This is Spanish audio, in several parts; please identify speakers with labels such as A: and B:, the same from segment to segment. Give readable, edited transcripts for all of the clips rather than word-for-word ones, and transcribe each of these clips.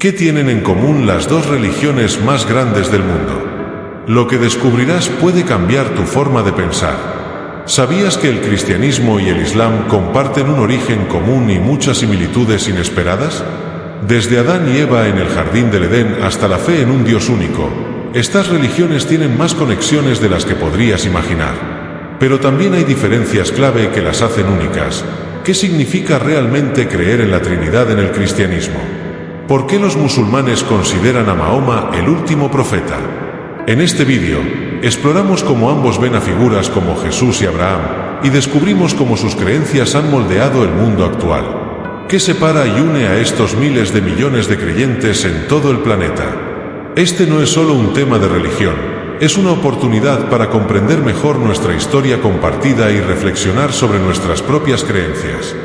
A: ¿Qué tienen en común las dos religiones más grandes del mundo? Lo que descubrirás puede cambiar tu forma de pensar. ¿Sabías que el cristianismo y el islam comparten un origen común y muchas similitudes inesperadas? Desde Adán y Eva en el jardín del Edén hasta la fe en un Dios único, estas religiones tienen más conexiones de las que podrías imaginar. Pero también hay diferencias clave que las hacen únicas. ¿Qué significa realmente creer en la Trinidad en el cristianismo? ¿Por qué los musulmanes consideran a Mahoma el último profeta? En este vídeo, exploramos cómo ambos ven a figuras como Jesús y Abraham, y descubrimos cómo sus creencias han moldeado el mundo actual. ¿Qué separa y une a estos miles de millones de creyentes en todo el planeta? Este no es solo un tema de religión, es una oportunidad para comprender mejor nuestra historia compartida y reflexionar sobre nuestras propias creencias.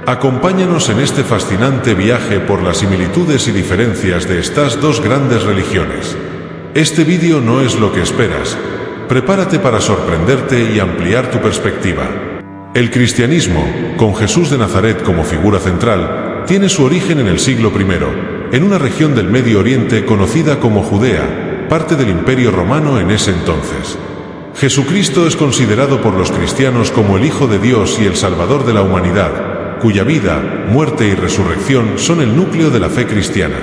A: Acompáñanos en este fascinante viaje por las similitudes y diferencias de estas dos grandes religiones. Este vídeo no es lo que esperas. Prepárate para sorprenderte y ampliar tu perspectiva. El cristianismo, con Jesús de Nazaret como figura central, tiene su origen en el siglo I, en una región del Medio Oriente conocida como Judea, parte del Imperio Romano en ese entonces. Jesucristo es considerado por los cristianos como el Hijo de Dios y el Salvador de la humanidad, cuya vida, muerte y resurrección son el núcleo de la fe cristiana.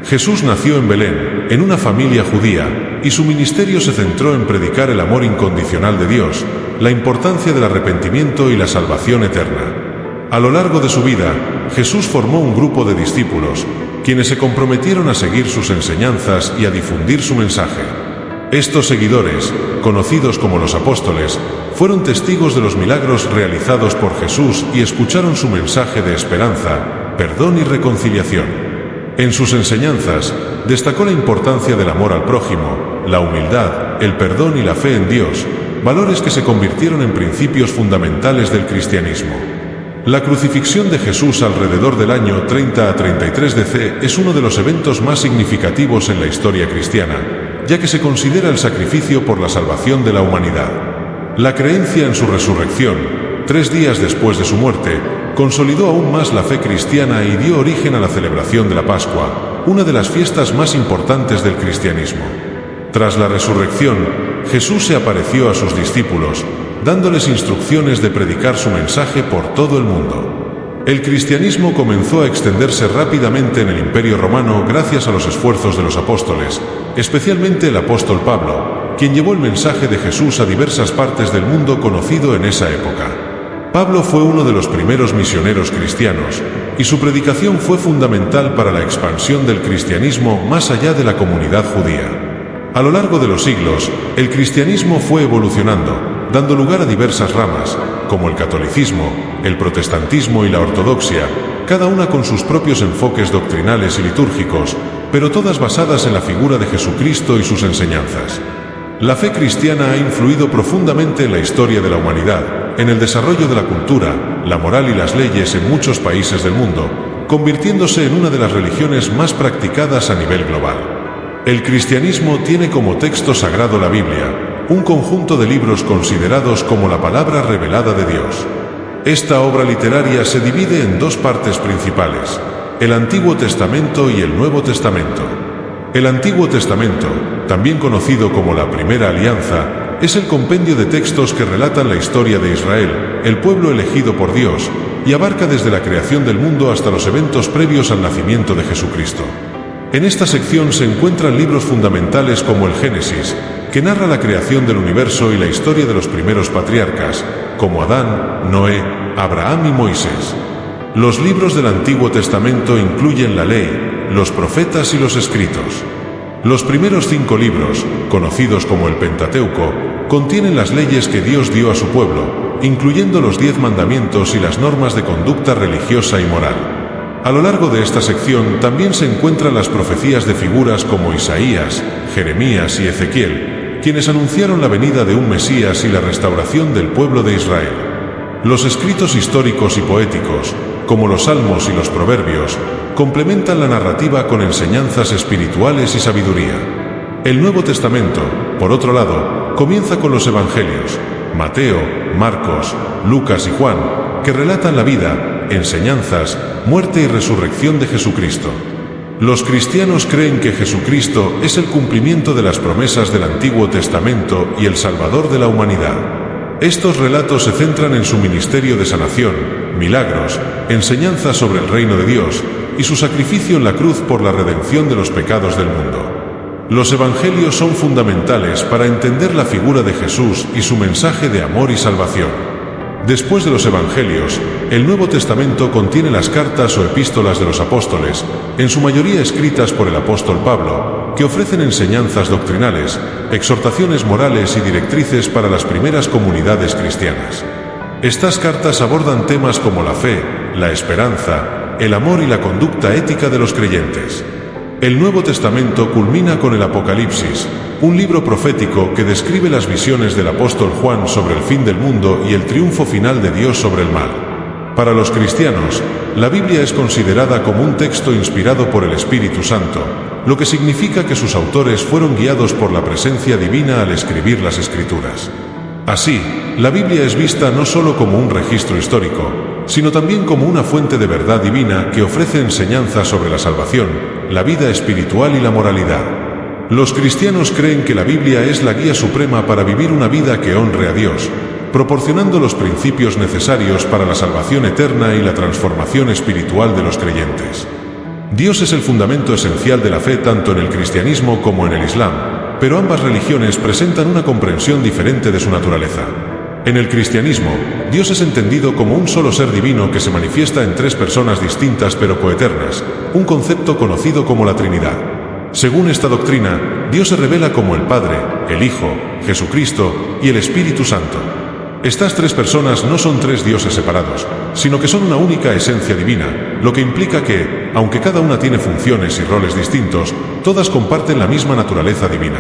A: Jesús nació en Belén, en una familia judía, y su ministerio se centró en predicar el amor incondicional de Dios, la importancia del arrepentimiento y la salvación eterna. A lo largo de su vida, Jesús formó un grupo de discípulos, quienes se comprometieron a seguir sus enseñanzas y a difundir su mensaje. Estos seguidores, conocidos como los apóstoles, fueron testigos de los milagros realizados por Jesús y escucharon su mensaje de esperanza, perdón y reconciliación. En sus enseñanzas, destacó la importancia del amor al prójimo, la humildad, el perdón y la fe en Dios, valores que se convirtieron en principios fundamentales del cristianismo. La crucifixión de Jesús alrededor del año 30 a 33 DC es uno de los eventos más significativos en la historia cristiana, ya que se considera el sacrificio por la salvación de la humanidad. La creencia en su resurrección, 3 días después de su muerte, consolidó aún más la fe cristiana y dio origen a la celebración de la Pascua, una de las fiestas más importantes del cristianismo. Tras la resurrección, Jesús se apareció a sus discípulos, dándoles instrucciones de predicar su mensaje por todo el mundo. El cristianismo comenzó a extenderse rápidamente en el Imperio Romano gracias a los esfuerzos de los apóstoles, especialmente el apóstol Pablo, quien llevó el mensaje de Jesús a diversas partes del mundo conocido en esa época. Pablo fue uno de los primeros misioneros cristianos, y su predicación fue fundamental para la expansión del cristianismo más allá de la comunidad judía. A lo largo de los siglos, el cristianismo fue evolucionando, dando lugar a diversas ramas, como el catolicismo, el protestantismo y la ortodoxia, cada una con sus propios enfoques doctrinales y litúrgicos, pero todas basadas en la figura de Jesucristo y sus enseñanzas. La fe cristiana ha influido profundamente en la historia de la humanidad, en el desarrollo de la cultura, la moral y las leyes en muchos países del mundo, convirtiéndose en una de las religiones más practicadas a nivel global. El cristianismo tiene como texto sagrado la Biblia, un conjunto de libros considerados como la palabra revelada de Dios. Esta obra literaria se divide en dos partes principales: el Antiguo Testamento y el Nuevo Testamento. El Antiguo Testamento, también conocido como la Primera Alianza, es el compendio de textos que relatan la historia de Israel, el pueblo elegido por Dios, y abarca desde la creación del mundo hasta los eventos previos al nacimiento de Jesucristo. En esta sección se encuentran libros fundamentales como el Génesis, que narra la creación del universo y la historia de los primeros patriarcas, como Adán, Noé, Abraham y Moisés. Los libros del Antiguo Testamento incluyen la ley, los profetas y los escritos. Los primeros 5 libros, conocidos como el Pentateuco, contienen las leyes que Dios dio a su pueblo, incluyendo los 10 mandamientos y las normas de conducta religiosa y moral. A lo largo de esta sección también se encuentran las profecías de figuras como Isaías, Jeremías y Ezequiel, quienes anunciaron la venida de un Mesías y la restauración del pueblo de Israel. Los escritos históricos y poéticos, como los Salmos y los Proverbios, complementan la narrativa con enseñanzas espirituales y sabiduría. El Nuevo Testamento, por otro lado, comienza con los Evangelios, Mateo, Marcos, Lucas y Juan, que relatan la vida, enseñanzas, muerte y resurrección de Jesucristo. Los cristianos creen que Jesucristo es el cumplimiento de las promesas del Antiguo Testamento y el Salvador de la humanidad. Estos relatos se centran en su ministerio de sanación, milagros, enseñanzas sobre el reino de Dios y su sacrificio en la cruz por la redención de los pecados del mundo. Los evangelios son fundamentales para entender la figura de Jesús y su mensaje de amor y salvación. Después de los evangelios, el Nuevo Testamento contiene las cartas o epístolas de los apóstoles, en su mayoría escritas por el apóstol Pablo, que ofrecen enseñanzas doctrinales, exhortaciones morales y directrices para las primeras comunidades cristianas. Estas cartas abordan temas como la fe, la esperanza, el amor y la conducta ética de los creyentes. El Nuevo Testamento culmina con el Apocalipsis, un libro profético que describe las visiones del apóstol Juan sobre el fin del mundo y el triunfo final de Dios sobre el mal. Para los cristianos, la Biblia es considerada como un texto inspirado por el Espíritu Santo, lo que significa que sus autores fueron guiados por la presencia divina al escribir las Escrituras. Así, la Biblia es vista no solo como un registro histórico, sino también como una fuente de verdad divina que ofrece enseñanzas sobre la salvación, la vida espiritual y la moralidad. Los cristianos creen que la Biblia es la guía suprema para vivir una vida que honre a Dios, proporcionando los principios necesarios para la salvación eterna y la transformación espiritual de los creyentes. Dios es el fundamento esencial de la fe tanto en el cristianismo como en el Islam, pero ambas religiones presentan una comprensión diferente de su naturaleza. En el cristianismo, Dios es entendido como un solo ser divino que se manifiesta en tres personas distintas pero coeternas, un concepto conocido como la Trinidad. Según esta doctrina, Dios se revela como el Padre, el Hijo, Jesucristo y el Espíritu Santo. Estas tres personas no son tres dioses separados, sino que son una única esencia divina, lo que implica que, aunque cada una tiene funciones y roles distintos, todas comparten la misma naturaleza divina.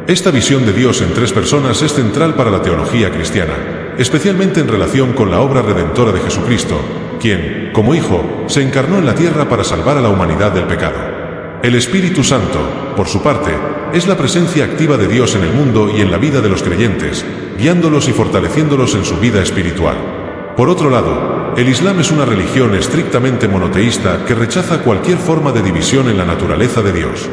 A: Esta visión de Dios en tres personas es central para la teología cristiana, especialmente en relación con la obra redentora de Jesucristo, quien, como Hijo, se encarnó en la tierra para salvar a la humanidad del pecado. El Espíritu Santo, por su parte, es la presencia activa de Dios en el mundo y en la vida de los creyentes, guiándolos y fortaleciéndolos en su vida espiritual. Por otro lado, el Islam es una religión estrictamente monoteísta que rechaza cualquier forma de división en la naturaleza de Dios.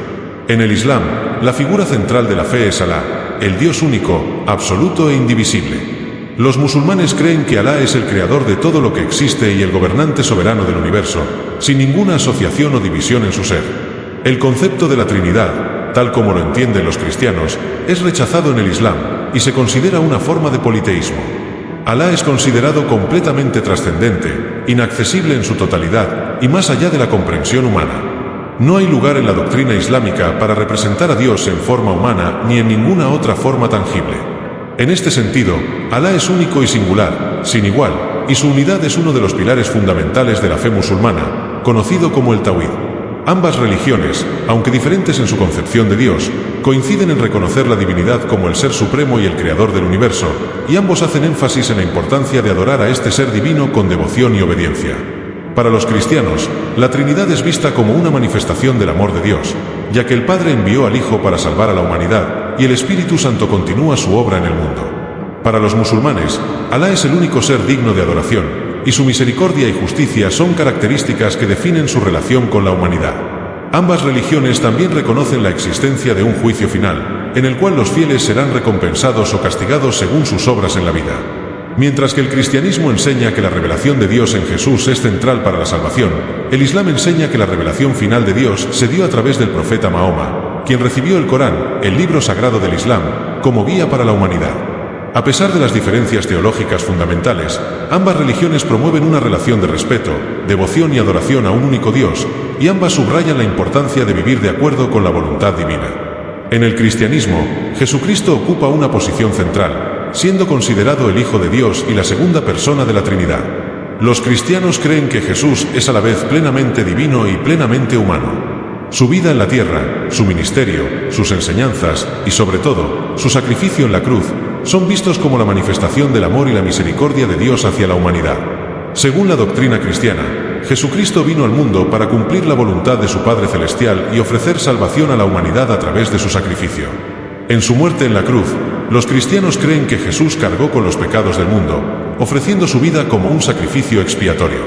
A: En el Islam, la figura central de la fe es Alá, el Dios único, absoluto e indivisible. Los musulmanes creen que Alá es el creador de todo lo que existe y el gobernante soberano del universo, sin ninguna asociación o división en su ser. El concepto de la Trinidad, tal como lo entienden los cristianos, es rechazado en el Islam y se considera una forma de politeísmo. Alá es considerado completamente trascendente, inaccesible en su totalidad y más allá de la comprensión humana. No hay lugar en la doctrina islámica para representar a Dios en forma humana ni en ninguna otra forma tangible. En este sentido, Alá es único y singular, sin igual, y su unidad es uno de los pilares fundamentales de la fe musulmana, conocido como el Tawhid. Ambas religiones, aunque diferentes en su concepción de Dios, coinciden en reconocer la divinidad como el ser supremo y el creador del universo, y ambos hacen énfasis en la importancia de adorar a este ser divino con devoción y obediencia. Para los cristianos, la Trinidad es vista como una manifestación del amor de Dios, ya que el Padre envió al Hijo para salvar a la humanidad, y el Espíritu Santo continúa su obra en el mundo. Para los musulmanes, Alá es el único ser digno de adoración, y su misericordia y justicia son características que definen su relación con la humanidad. Ambas religiones también reconocen la existencia de un juicio final, en el cual los fieles serán recompensados o castigados según sus obras en la vida. Mientras que el cristianismo enseña que la revelación de Dios en Jesús es central para la salvación, el Islam enseña que la revelación final de Dios se dio a través del profeta Mahoma, quien recibió el Corán, el libro sagrado del Islam, como guía para la humanidad. A pesar de las diferencias teológicas fundamentales, ambas religiones promueven una relación de respeto, devoción y adoración a un único Dios, y ambas subrayan la importancia de vivir de acuerdo con la voluntad divina. En el cristianismo, Jesucristo ocupa una posición central, siendo considerado el Hijo de Dios y la segunda persona de la Trinidad. Los cristianos creen que Jesús es a la vez plenamente divino y plenamente humano. Su vida en la tierra, su ministerio, sus enseñanzas y sobre todo, su sacrificio en la cruz, son vistos como la manifestación del amor y la misericordia de Dios hacia la humanidad. Según la doctrina cristiana, Jesucristo vino al mundo para cumplir la voluntad de su Padre Celestial y ofrecer salvación a la humanidad a través de su sacrificio. En su muerte en la cruz, los cristianos creen que Jesús cargó con los pecados del mundo, ofreciendo su vida como un sacrificio expiatorio.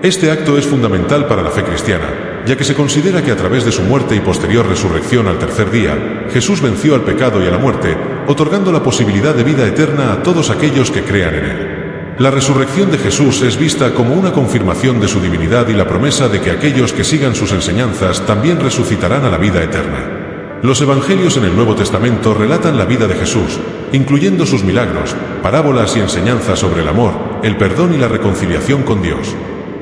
A: Este acto es fundamental para la fe cristiana, ya que se considera que a través de su muerte y posterior resurrección al tercer día, Jesús venció al pecado y a la muerte, otorgando la posibilidad de vida eterna a todos aquellos que crean en él. La resurrección de Jesús es vista como una confirmación de su divinidad y la promesa de que aquellos que sigan sus enseñanzas también resucitarán a la vida eterna. Los evangelios en el Nuevo Testamento relatan la vida de Jesús, incluyendo sus milagros, parábolas y enseñanzas sobre el amor, el perdón y la reconciliación con Dios.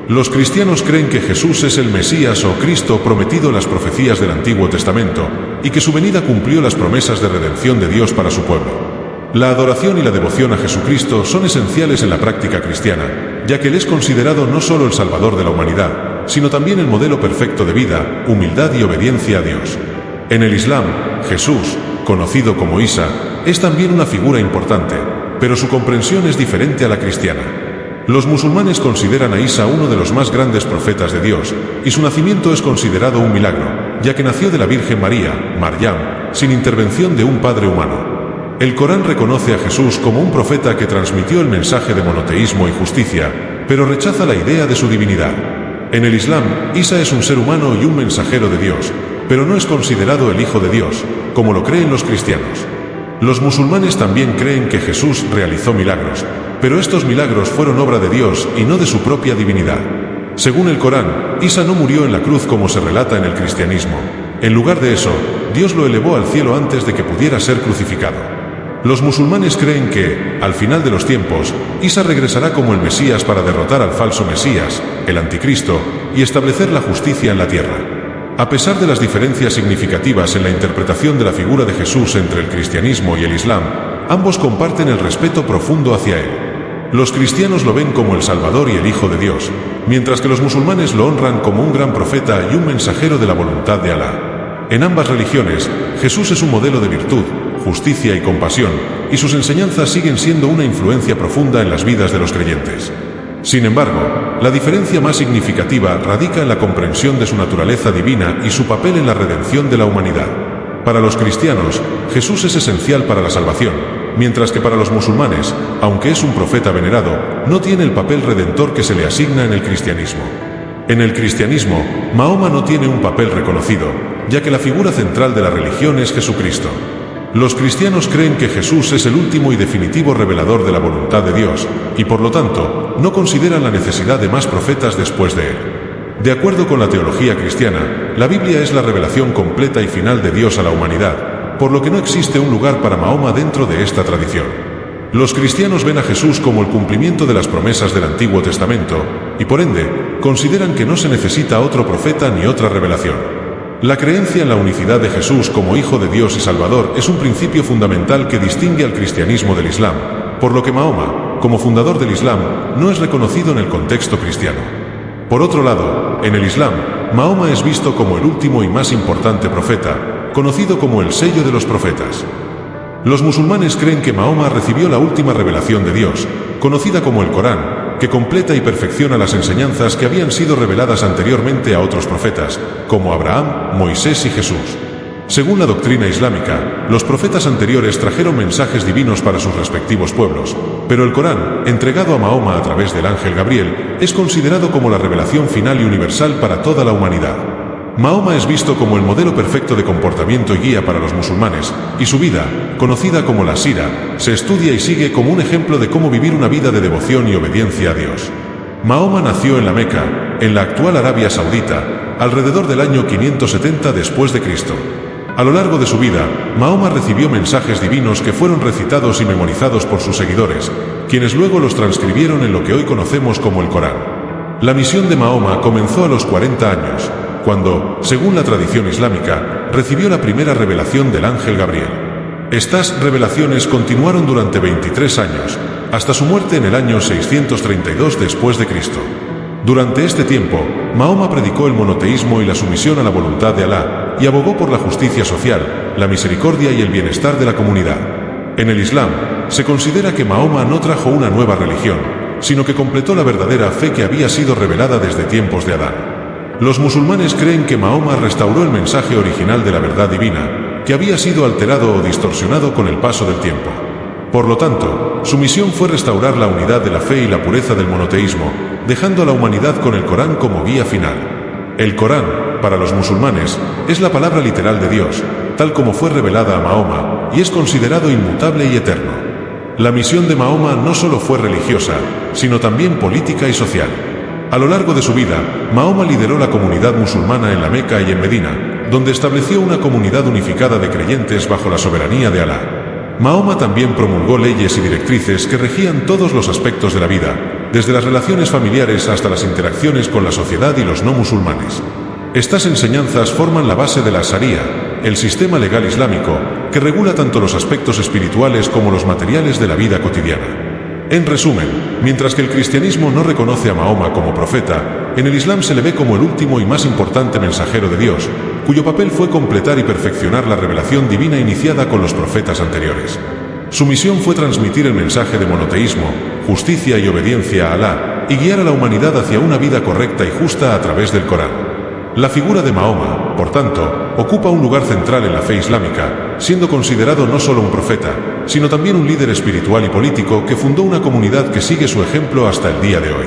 A: Los cristianos creen que Jesús es el Mesías o Cristo prometido en las profecías del Antiguo Testamento, y que su venida cumplió las promesas de redención de Dios para su pueblo. La adoración y la devoción a Jesucristo son esenciales en la práctica cristiana, ya que Él es considerado no solo el Salvador de la humanidad, sino también el modelo perfecto de vida, humildad y obediencia a Dios. En el Islam, Jesús, conocido como Isa, es también una figura importante, pero su comprensión es diferente a la cristiana. Los musulmanes consideran a Isa uno de los más grandes profetas de Dios, y su nacimiento es considerado un milagro, ya que nació de la Virgen María, Maryam, sin intervención de un padre humano. El Corán reconoce a Jesús como un profeta que transmitió el mensaje de monoteísmo y justicia, pero rechaza la idea de su divinidad. En el Islam, Isa es un ser humano y un mensajero de Dios, pero no es considerado el Hijo de Dios, como lo creen los cristianos. Los musulmanes también creen que Jesús realizó milagros, pero estos milagros fueron obra de Dios y no de su propia divinidad. Según el Corán, Isa no murió en la cruz como se relata en el cristianismo. En lugar de eso, Dios lo elevó al cielo antes de que pudiera ser crucificado. Los musulmanes creen que, al final de los tiempos, Isa regresará como el Mesías para derrotar al falso Mesías, el Anticristo, y establecer la justicia en la tierra. A pesar de las diferencias significativas en la interpretación de la figura de Jesús entre el cristianismo y el Islam, ambos comparten el respeto profundo hacia él. Los cristianos lo ven como el Salvador y el Hijo de Dios, mientras que los musulmanes lo honran como un gran profeta y un mensajero de la voluntad de Alá. En ambas religiones, Jesús es un modelo de virtud, justicia y compasión, y sus enseñanzas siguen siendo una influencia profunda en las vidas de los creyentes. Sin embargo, la diferencia más significativa radica en la comprensión de su naturaleza divina y su papel en la redención de la humanidad. Para los cristianos, Jesús es esencial para la salvación, mientras que para los musulmanes, aunque es un profeta venerado, no tiene el papel redentor que se le asigna en el cristianismo. En el cristianismo, Mahoma no tiene un papel reconocido, ya que la figura central de la religión es Jesucristo. Los cristianos creen que Jesús es el último y definitivo revelador de la voluntad de Dios, y por lo tanto, no consideran la necesidad de más profetas después de él. De acuerdo con la teología cristiana, la Biblia es la revelación completa y final de Dios a la humanidad, por lo que no existe un lugar para Mahoma dentro de esta tradición. Los cristianos ven a Jesús como el cumplimiento de las promesas del Antiguo Testamento, y por ende, consideran que no se necesita otro profeta ni otra revelación. La creencia en la unicidad de Jesús como Hijo de Dios y Salvador es un principio fundamental que distingue al cristianismo del Islam, por lo que Mahoma, como fundador del Islam, no es reconocido en el contexto cristiano. Por otro lado, en el Islam, Mahoma es visto como el último y más importante profeta, conocido como el sello de los profetas. Los musulmanes creen que Mahoma recibió la última revelación de Dios, conocida como el Corán, que completa y perfecciona las enseñanzas que habían sido reveladas anteriormente a otros profetas, como Abraham, Moisés y Jesús. Según la doctrina islámica, los profetas anteriores trajeron mensajes divinos para sus respectivos pueblos, pero el Corán, entregado a Mahoma a través del ángel Gabriel, es considerado como la revelación final y universal para toda la humanidad. Mahoma es visto como el modelo perfecto de comportamiento y guía para los musulmanes, y su vida, conocida como la Sira, se estudia y sigue como un ejemplo de cómo vivir una vida de devoción y obediencia a Dios. Mahoma nació en la Meca, en la actual Arabia Saudita, alrededor del año 570 después de Cristo. A lo largo de su vida, Mahoma recibió mensajes divinos que fueron recitados y memorizados por sus seguidores, quienes luego los transcribieron en lo que hoy conocemos como el Corán. La misión de Mahoma comenzó a los 40 años, cuando, según la tradición islámica, recibió la primera revelación del ángel Gabriel. Estas revelaciones continuaron durante 23 años, hasta su muerte en el año 632 después de Cristo. Durante este tiempo, Mahoma predicó el monoteísmo y la sumisión a la voluntad de Alá, y abogó por la justicia social, la misericordia y el bienestar de la comunidad. En el Islam, se considera que Mahoma no trajo una nueva religión, sino que completó la verdadera fe que había sido revelada desde tiempos de Adán. Los musulmanes creen que Mahoma restauró el mensaje original de la verdad divina, que había sido alterado o distorsionado con el paso del tiempo. Por lo tanto, su misión fue restaurar la unidad de la fe y la pureza del monoteísmo, dejando a la humanidad con el Corán como guía final. El Corán, para los musulmanes, es la palabra literal de Dios, tal como fue revelada a Mahoma, y es considerado inmutable y eterno. La misión de Mahoma no solo fue religiosa, sino también política y social. A lo largo de su vida, Mahoma lideró la comunidad musulmana en la Meca y en Medina, donde estableció una comunidad unificada de creyentes bajo la soberanía de Alá. Mahoma también promulgó leyes y directrices que regían todos los aspectos de la vida, desde las relaciones familiares hasta las interacciones con la sociedad y los no musulmanes. Estas enseñanzas forman la base de la Sharia, el sistema legal islámico, que regula tanto los aspectos espirituales como los materiales de la vida cotidiana. En resumen, mientras que el cristianismo no reconoce a Mahoma como profeta, en el Islam se le ve como el último y más importante mensajero de Dios, cuyo papel fue completar y perfeccionar la revelación divina iniciada con los profetas anteriores. Su misión fue transmitir el mensaje de monoteísmo, justicia y obediencia a Alá, y guiar a la humanidad hacia una vida correcta y justa a través del Corán. La figura de Mahoma, por tanto, ocupa un lugar central en la fe islámica, siendo considerado no solo un profeta, sino también un líder espiritual y político que fundó una comunidad que sigue su ejemplo hasta el día de hoy.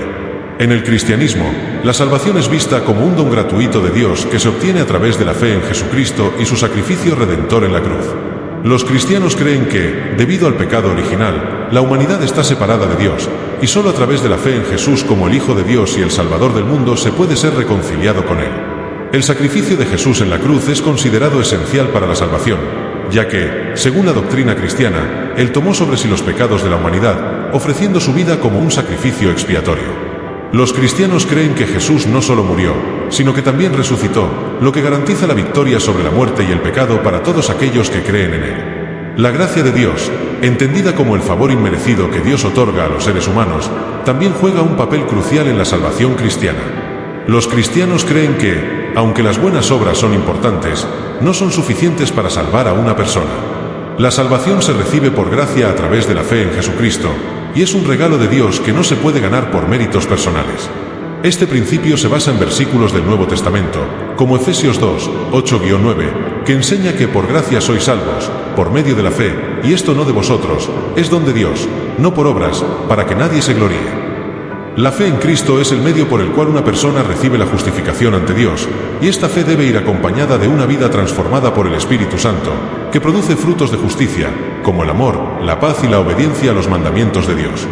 A: En el cristianismo, la salvación es vista como un don gratuito de Dios que se obtiene a través de la fe en Jesucristo y su sacrificio redentor en la cruz. Los cristianos creen que, debido al pecado original, la humanidad está separada de Dios, y solo a través de la fe en Jesús como el Hijo de Dios y el Salvador del mundo se puede ser reconciliado con Él. El sacrificio de Jesús en la cruz es considerado esencial para la salvación, ya que, según la doctrina cristiana, Él tomó sobre sí los pecados de la humanidad, ofreciendo su vida como un sacrificio expiatorio. Los cristianos creen que Jesús no solo murió, sino que también resucitó, lo que garantiza la victoria sobre la muerte y el pecado para todos aquellos que creen en Él. La gracia de Dios, entendida como el favor inmerecido que Dios otorga a los seres humanos, también juega un papel crucial en la salvación cristiana. Los cristianos creen que, aunque las buenas obras son importantes, no son suficientes para salvar a una persona. La salvación se recibe por gracia a través de la fe en Jesucristo, y es un regalo de Dios que no se puede ganar por méritos personales. Este principio se basa en versículos del Nuevo Testamento, como Efesios 2, 8-9, que enseña que por gracia sois salvos, por medio de la fe, y esto no de vosotros, es don de Dios, no por obras, para que nadie se gloríe. La fe en Cristo es el medio por el cual una persona recibe la justificación ante Dios, y esta fe debe ir acompañada de una vida transformada por el Espíritu Santo, que produce frutos de justicia, como el amor, la paz y la obediencia a los mandamientos de Dios.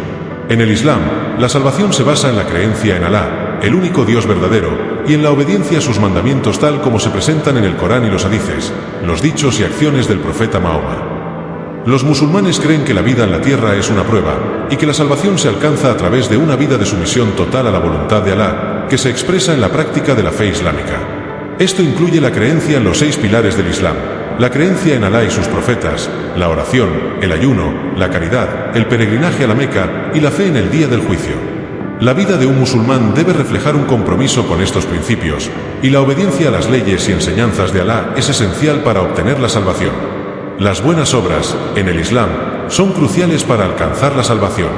A: En el Islam, la salvación se basa en la creencia en Alá, el único Dios verdadero, y en la obediencia a sus mandamientos tal como se presentan en el Corán y los hadices, los dichos y acciones del profeta Mahoma. Los musulmanes creen que la vida en la tierra es una prueba, y que la salvación se alcanza a través de una vida de sumisión total a la voluntad de Alá, que se expresa en la práctica de la fe islámica. Esto incluye la creencia en los 6 pilares del Islam, la creencia en Alá y sus profetas, la oración, el ayuno, la caridad, el peregrinaje a la Meca y la fe en el día del juicio. La vida de un musulmán debe reflejar un compromiso con estos principios, y la obediencia a las leyes y enseñanzas de Alá es esencial para obtener la salvación. Las buenas obras, en el Islam, son cruciales para alcanzar la salvación.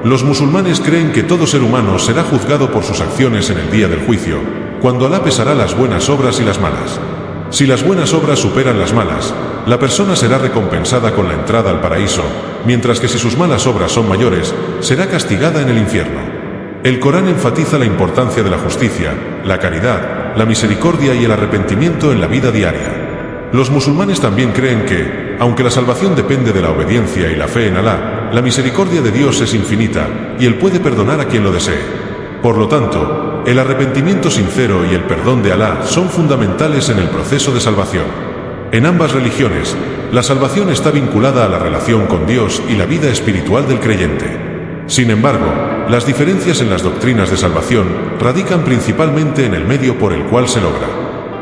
A: Los musulmanes creen que todo ser humano será juzgado por sus acciones en el día del juicio, cuando Alá pesará las buenas obras y las malas. Si las buenas obras superan las malas, la persona será recompensada con la entrada al paraíso, mientras que si sus malas obras son mayores, será castigada en el infierno. El Corán enfatiza la importancia de la justicia, la caridad, la misericordia y el arrepentimiento en la vida diaria. Los musulmanes también creen que, aunque la salvación depende de la obediencia y la fe en Alá, la misericordia de Dios es infinita, y Él puede perdonar a quien lo desee. Por lo tanto, el arrepentimiento sincero y el perdón de Alá son fundamentales en el proceso de salvación. En ambas religiones, la salvación está vinculada a la relación con Dios y la vida espiritual del creyente. Sin embargo, las diferencias en las doctrinas de salvación radican principalmente en el medio por el cual se logra.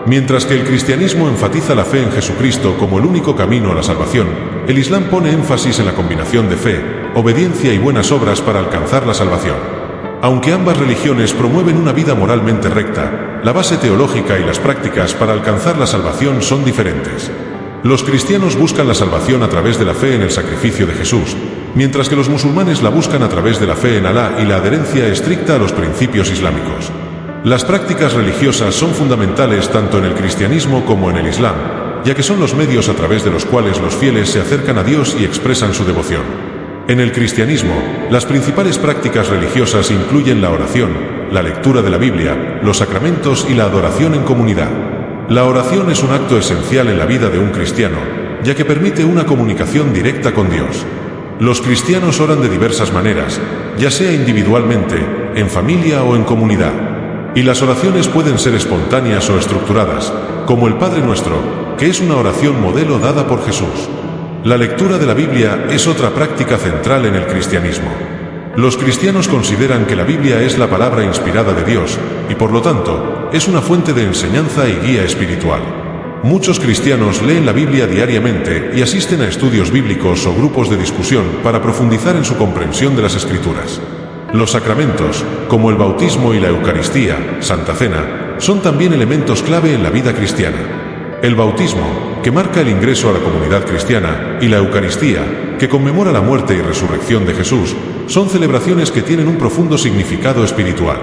A: Mientras que el cristianismo enfatiza la fe en Jesucristo como el único camino a la salvación, el Islam pone énfasis en la combinación de fe, obediencia y buenas obras para alcanzar la salvación. Aunque ambas religiones promueven una vida moralmente recta, la base teológica y las prácticas para alcanzar la salvación son diferentes. Los cristianos buscan la salvación a través de la fe en el sacrificio de Jesús, mientras que los musulmanes la buscan a través de la fe en Alá y la adherencia estricta a los principios islámicos. Las prácticas religiosas son fundamentales tanto en el cristianismo como en el Islam, ya que son los medios a través de los cuales los fieles se acercan a Dios y expresan su devoción. En el cristianismo, las principales prácticas religiosas incluyen la oración, la lectura de la Biblia, los sacramentos y la adoración en comunidad. La oración es un acto esencial en la vida de un cristiano, ya que permite una comunicación directa con Dios. Los cristianos oran de diversas maneras, ya sea individualmente, en familia o en comunidad. Y las oraciones pueden ser espontáneas o estructuradas, como el Padre Nuestro, que es una oración modelo dada por Jesús. La lectura de la Biblia es otra práctica central en el cristianismo. Los cristianos consideran que la Biblia es la palabra inspirada de Dios, y por lo tanto, es una fuente de enseñanza y guía espiritual. Muchos cristianos leen la Biblia diariamente y asisten a estudios bíblicos o grupos de discusión para profundizar en su comprensión de las Escrituras. Los sacramentos, como el bautismo y la Eucaristía, Santa Cena, son también elementos clave en la vida cristiana. El bautismo, que marca el ingreso a la comunidad cristiana, y la Eucaristía, que conmemora la muerte y resurrección de Jesús, son celebraciones que tienen un profundo significado espiritual.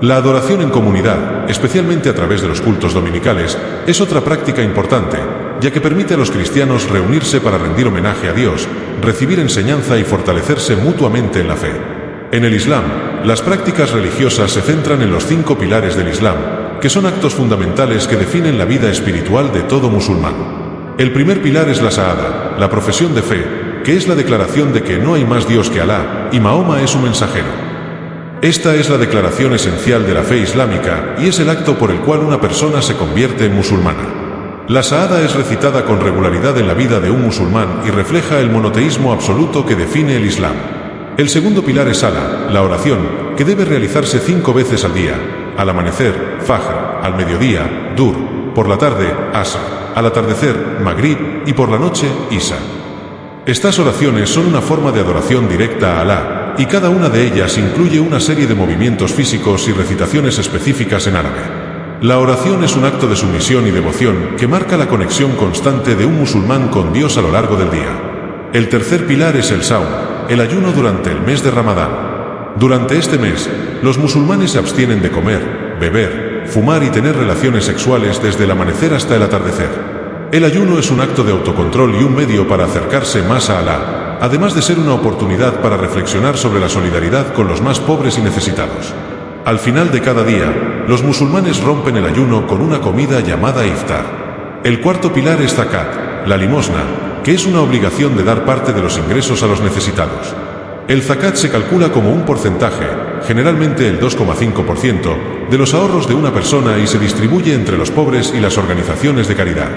A: La adoración en comunidad, especialmente a través de los cultos dominicales, es otra práctica importante, ya que permite a los cristianos reunirse para rendir homenaje a Dios, recibir enseñanza y fortalecerse mutuamente en la fe. En el Islam, las prácticas religiosas se centran en los 5 pilares del Islam, que son actos fundamentales que definen la vida espiritual de todo musulmán. El primer pilar es la Shahada, la profesión de fe, que es la declaración de que no hay más Dios que Alá, y Mahoma es su mensajero. Esta es la declaración esencial de la fe islámica y es el acto por el cual una persona se convierte en musulmana. La Shahada es recitada con regularidad en la vida de un musulmán y refleja el monoteísmo absoluto que define el Islam. El segundo pilar es Salah, la oración, que debe realizarse 5 veces al día: al amanecer, Fajr; al mediodía, Dur; por la tarde, Asr; al atardecer, Maghrib; y por la noche, Isha. Estas oraciones son una forma de adoración directa a Alá, y cada una de ellas incluye una serie de movimientos físicos y recitaciones específicas en árabe. La oración es un acto de sumisión y devoción que marca la conexión constante de un musulmán con Dios a lo largo del día. El tercer pilar es el Saum, el ayuno durante el mes de Ramadán. Durante este mes, los musulmanes se abstienen de comer, beber, fumar y tener relaciones sexuales desde el amanecer hasta el atardecer. El ayuno es un acto de autocontrol y un medio para acercarse más a Alá, además de ser una oportunidad para reflexionar sobre la solidaridad con los más pobres y necesitados. Al final de cada día, los musulmanes rompen el ayuno con una comida llamada iftar. El cuarto pilar es zakat, la limosna, que es una obligación de dar parte de los ingresos a los necesitados. El zakat se calcula como un porcentaje, generalmente el 2,5%, de los ahorros de una persona y se distribuye entre los pobres y las organizaciones de caridad.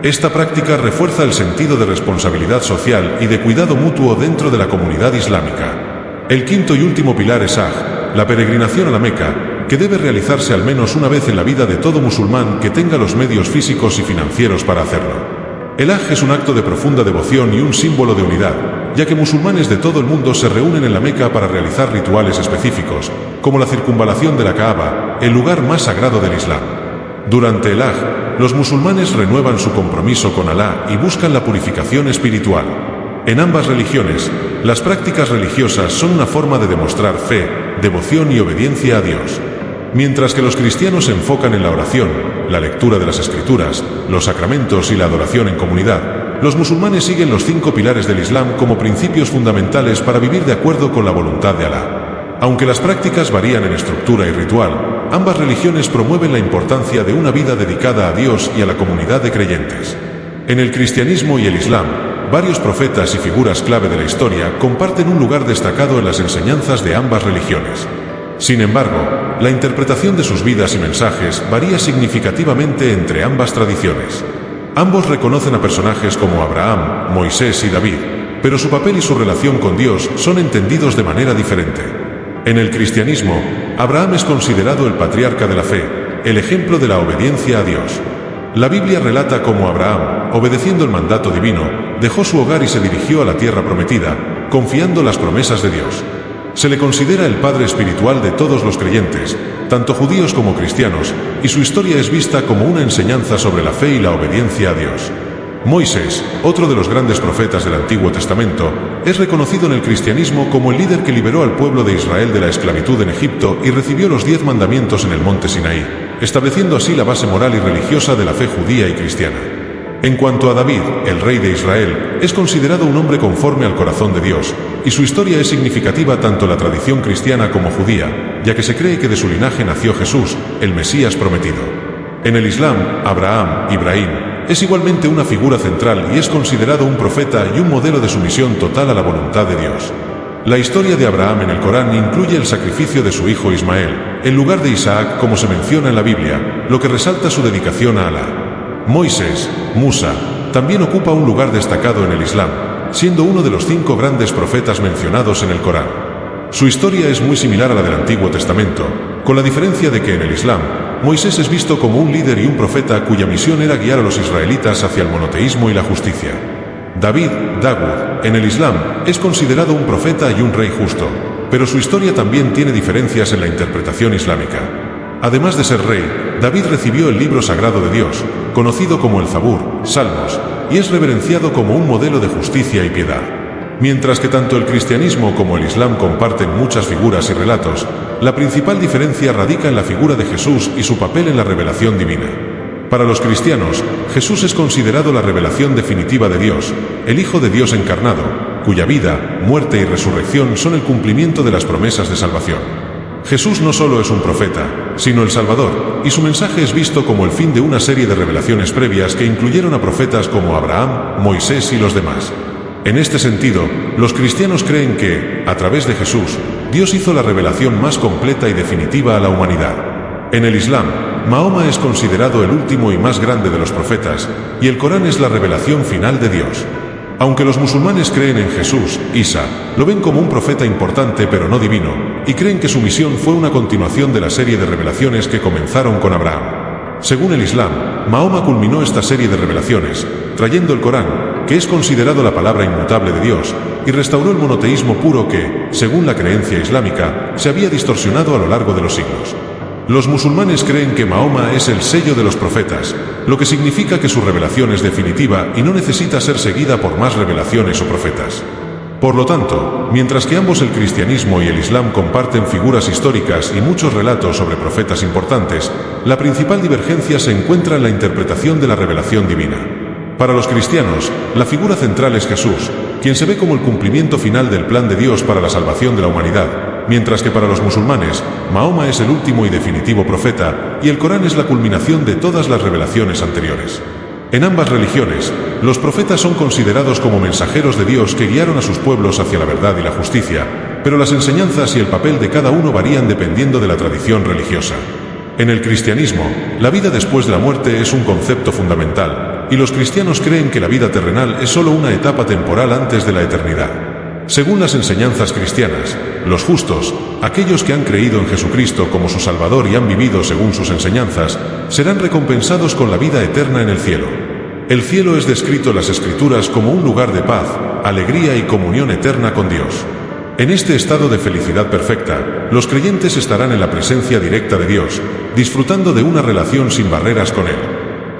A: Esta práctica refuerza el sentido de responsabilidad social y de cuidado mutuo dentro de la comunidad islámica. El quinto y último pilar es Hajj, la peregrinación a la Meca, que debe realizarse al menos una vez en la vida de todo musulmán que tenga los medios físicos y financieros para hacerlo. El Hajj es un acto de profunda devoción y un símbolo de unidad, ya que musulmanes de todo el mundo se reúnen en la Meca para realizar rituales específicos, como la circunvalación de la Kaaba, el lugar más sagrado del Islam. Durante el Hajj, los musulmanes renuevan su compromiso con Alá y buscan la purificación espiritual. En ambas religiones, las prácticas religiosas son una forma de demostrar fe, devoción y obediencia a Dios. Mientras que los cristianos se enfocan en la oración, la lectura de las Escrituras, los sacramentos y la adoración en comunidad, los musulmanes siguen los 5 pilares del Islam como principios fundamentales para vivir de acuerdo con la voluntad de Alá. Aunque las prácticas varían en estructura y ritual, ambas religiones promueven la importancia de una vida dedicada a Dios y a la comunidad de creyentes. En el cristianismo y el Islam, varios profetas y figuras clave de la historia comparten un lugar destacado en las enseñanzas de ambas religiones. Sin embargo, la interpretación de sus vidas y mensajes varía significativamente entre ambas tradiciones. Ambos reconocen a personajes como Abraham, Moisés y David, pero su papel y su relación con Dios son entendidos de manera diferente. En el cristianismo, Abraham es considerado el patriarca de la fe, el ejemplo de la obediencia a Dios. La Biblia relata cómo Abraham, obedeciendo el mandato divino, dejó su hogar y se dirigió a la tierra prometida, confiando las promesas de Dios. Se le considera el padre espiritual de todos los creyentes, tanto judíos como cristianos, y su historia es vista como una enseñanza sobre la fe y la obediencia a Dios. Moisés, otro de los grandes profetas del Antiguo Testamento, es reconocido en el cristianismo como el líder que liberó al pueblo de Israel de la esclavitud en Egipto y recibió los 10 mandamientos en el monte Sinaí, estableciendo así la base moral y religiosa de la fe judía y cristiana. En cuanto a David, el rey de Israel, es considerado un hombre conforme al corazón de Dios, y su historia es significativa tanto en la tradición cristiana como judía, ya que se cree que de su linaje nació Jesús, el Mesías prometido. En el Islam, Abraham, Ibrahim, es igualmente una figura central y es considerado un profeta y un modelo de sumisión total a la voluntad de Dios. La historia de Abraham en el Corán incluye el sacrificio de su hijo Ismael, en lugar de Isaac como se menciona en la Biblia, lo que resalta su dedicación a Alá. Moisés, Musa, también ocupa un lugar destacado en el Islam, siendo uno de los 5 grandes profetas mencionados en el Corán. Su historia es muy similar a la del Antiguo Testamento, con la diferencia de que en el Islam, Moisés es visto como un líder y un profeta cuya misión era guiar a los israelitas hacia el monoteísmo y la justicia. David, Dawud, en el Islam, es considerado un profeta y un rey justo, pero su historia también tiene diferencias en la interpretación islámica. Además de ser rey, David recibió el libro sagrado de Dios, conocido como el Zabur, Salmos, y es reverenciado como un modelo de justicia y piedad. Mientras que tanto el cristianismo como el Islam comparten muchas figuras y relatos, la principal diferencia radica en la figura de Jesús y su papel en la revelación divina. Para los cristianos, Jesús es considerado la revelación definitiva de Dios, el Hijo de Dios encarnado, cuya vida, muerte y resurrección son el cumplimiento de las promesas de salvación. Jesús no solo es un profeta, sino el Salvador, y su mensaje es visto como el fin de una serie de revelaciones previas que incluyeron a profetas como Abraham, Moisés y los demás. En este sentido, los cristianos creen que, a través de Jesús, Dios hizo la revelación más completa y definitiva a la humanidad. En el Islam, Mahoma es considerado el último y más grande de los profetas, y el Corán es la revelación final de Dios. Aunque los musulmanes creen en Jesús, Isa, lo ven como un profeta importante pero no divino, y creen que su misión fue una continuación de la serie de revelaciones que comenzaron con Abraham. Según el Islam, Mahoma culminó esta serie de revelaciones, trayendo el Corán, que es considerado la palabra inmutable de Dios, y restauró el monoteísmo puro que, según la creencia islámica, se había distorsionado a lo largo de los siglos. Los musulmanes creen que Mahoma es el sello de los profetas, lo que significa que su revelación es definitiva y no necesita ser seguida por más revelaciones o profetas. Por lo tanto, mientras que ambos el cristianismo y el islam comparten figuras históricas y muchos relatos sobre profetas importantes, la principal divergencia se encuentra en la interpretación de la revelación divina. Para los cristianos, la figura central es Jesús, quien se ve como el cumplimiento final del plan de Dios para la salvación de la humanidad, mientras que para los musulmanes, Mahoma es el último y definitivo profeta, y el Corán es la culminación de todas las revelaciones anteriores. En ambas religiones, los profetas son considerados como mensajeros de Dios que guiaron a sus pueblos hacia la verdad y la justicia, pero las enseñanzas y el papel de cada uno varían dependiendo de la tradición religiosa. En el cristianismo, la vida después de la muerte es un concepto fundamental, y los cristianos creen que la vida terrenal es solo una etapa temporal antes de la eternidad. Según las enseñanzas cristianas, los justos, aquellos que han creído en Jesucristo como su Salvador y han vivido según sus enseñanzas, serán recompensados con la vida eterna en el cielo. El cielo es descrito en las Escrituras como un lugar de paz, alegría y comunión eterna con Dios. En este estado de felicidad perfecta, los creyentes estarán en la presencia directa de Dios, disfrutando de una relación sin barreras con Él.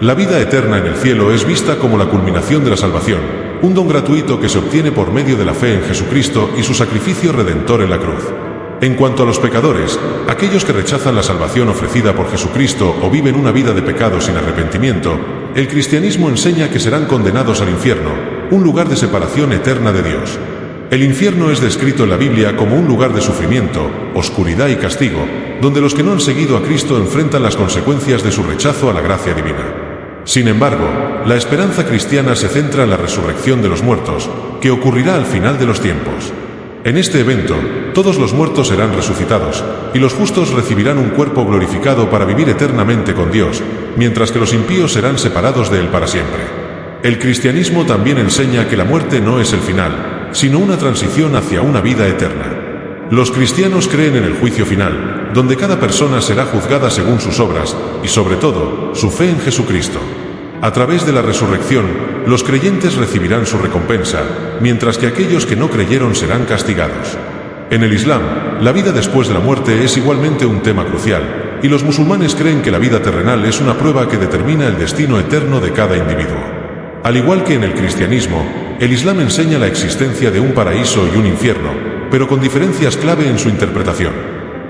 A: La vida eterna en el cielo es vista como la culminación de la salvación, un don gratuito que se obtiene por medio de la fe en Jesucristo y su sacrificio redentor en la cruz. En cuanto a los pecadores, aquellos que rechazan la salvación ofrecida por Jesucristo o viven una vida de pecado sin arrepentimiento, el cristianismo enseña que serán condenados al infierno, un lugar de separación eterna de Dios. El infierno es descrito en la Biblia como un lugar de sufrimiento, oscuridad y castigo, donde los que no han seguido a Cristo enfrentan las consecuencias de su rechazo a la gracia divina. Sin embargo, la esperanza cristiana se centra en la resurrección de los muertos, que ocurrirá al final de los tiempos. En este evento, todos los muertos serán resucitados, y los justos recibirán un cuerpo glorificado para vivir eternamente con Dios, mientras que los impíos serán separados de Él para siempre. El cristianismo también enseña que la muerte no es el final, sino una transición hacia una vida eterna. Los cristianos creen en el juicio final, donde cada persona será juzgada según sus obras, y sobre todo, su fe en Jesucristo. A través de la resurrección, los creyentes recibirán su recompensa, mientras que aquellos que no creyeron serán castigados. En el Islam, la vida después de la muerte es igualmente un tema crucial, y los musulmanes creen que la vida terrenal es una prueba que determina el destino eterno de cada individuo. Al igual que en el cristianismo, el Islam enseña la existencia de un paraíso y un infierno, pero con diferencias clave en su interpretación.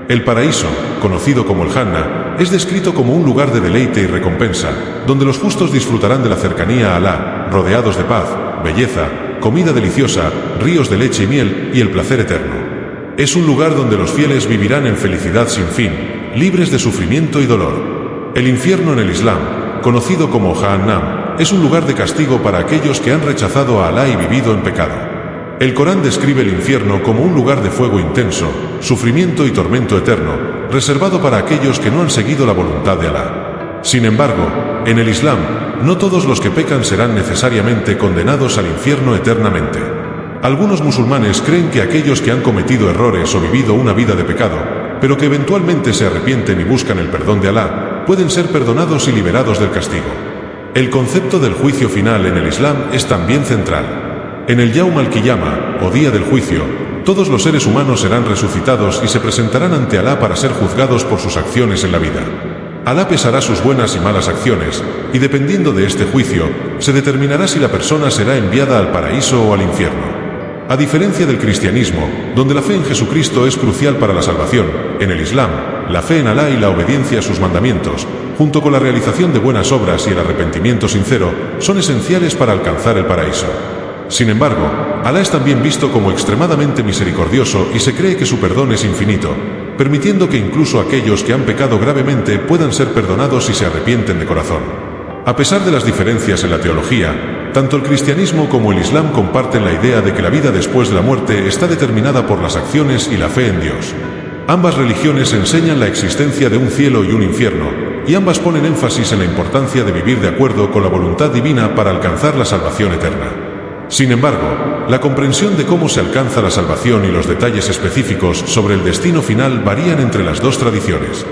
A: El paraíso, conocido como el Jannah, es descrito como un lugar de deleite y recompensa, donde los justos disfrutarán de la cercanía a Alá, rodeados de paz, belleza, comida deliciosa, ríos de leche y miel y el placer eterno. Es un lugar donde los fieles vivirán en felicidad sin fin, libres de sufrimiento y dolor. El infierno en el Islam, conocido como Jahannam, es un lugar de castigo para aquellos que han rechazado a Alá y vivido en pecado. El Corán describe el infierno como un lugar de fuego intenso, sufrimiento y tormento eterno, reservado para aquellos que no han seguido la voluntad de Alá. Sin embargo, en el Islam, no todos los que pecan serán necesariamente condenados al infierno eternamente. Algunos musulmanes creen que aquellos que han cometido errores o vivido una vida de pecado, pero que eventualmente se arrepienten y buscan el perdón de Alá, pueden ser perdonados y liberados del castigo. El concepto del juicio final en el Islam es también central. En el Yawm al-Qiyamah, o día del juicio, todos los seres humanos serán resucitados y se presentarán ante Alá para ser juzgados por sus acciones en la vida. Alá pesará sus buenas y malas acciones, y dependiendo de este juicio, se determinará si la persona será enviada al paraíso o al infierno. A diferencia del cristianismo, donde la fe en Jesucristo es crucial para la salvación, en el Islam, la fe en Alá y la obediencia a sus mandamientos, junto con la realización de buenas obras y el arrepentimiento sincero, son esenciales para alcanzar el paraíso. Sin embargo, Alá es también visto como extremadamente misericordioso y se cree que su perdón es infinito, permitiendo que incluso aquellos que han pecado gravemente puedan ser perdonados si se arrepienten de corazón. A pesar de las diferencias en la teología, tanto el cristianismo como el Islam comparten la idea de que la vida después de la muerte está determinada por las acciones y la fe en Dios. Ambas religiones enseñan la existencia de un cielo y un infierno, y ambas ponen énfasis en la importancia de vivir de acuerdo con la voluntad divina para alcanzar la salvación eterna. Sin embargo, la comprensión de cómo se alcanza la salvación y los detalles específicos sobre el destino final varían entre las dos tradiciones.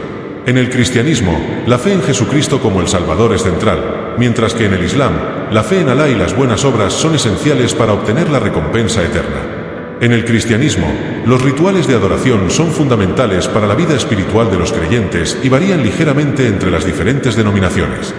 A: En el cristianismo, la fe en Jesucristo como el Salvador es central, mientras que en el Islam, la fe en Alá y las buenas obras son esenciales para obtener la recompensa eterna. En el cristianismo, los rituales de adoración son fundamentales para la vida espiritual de los creyentes y varían ligeramente entre las diferentes denominaciones.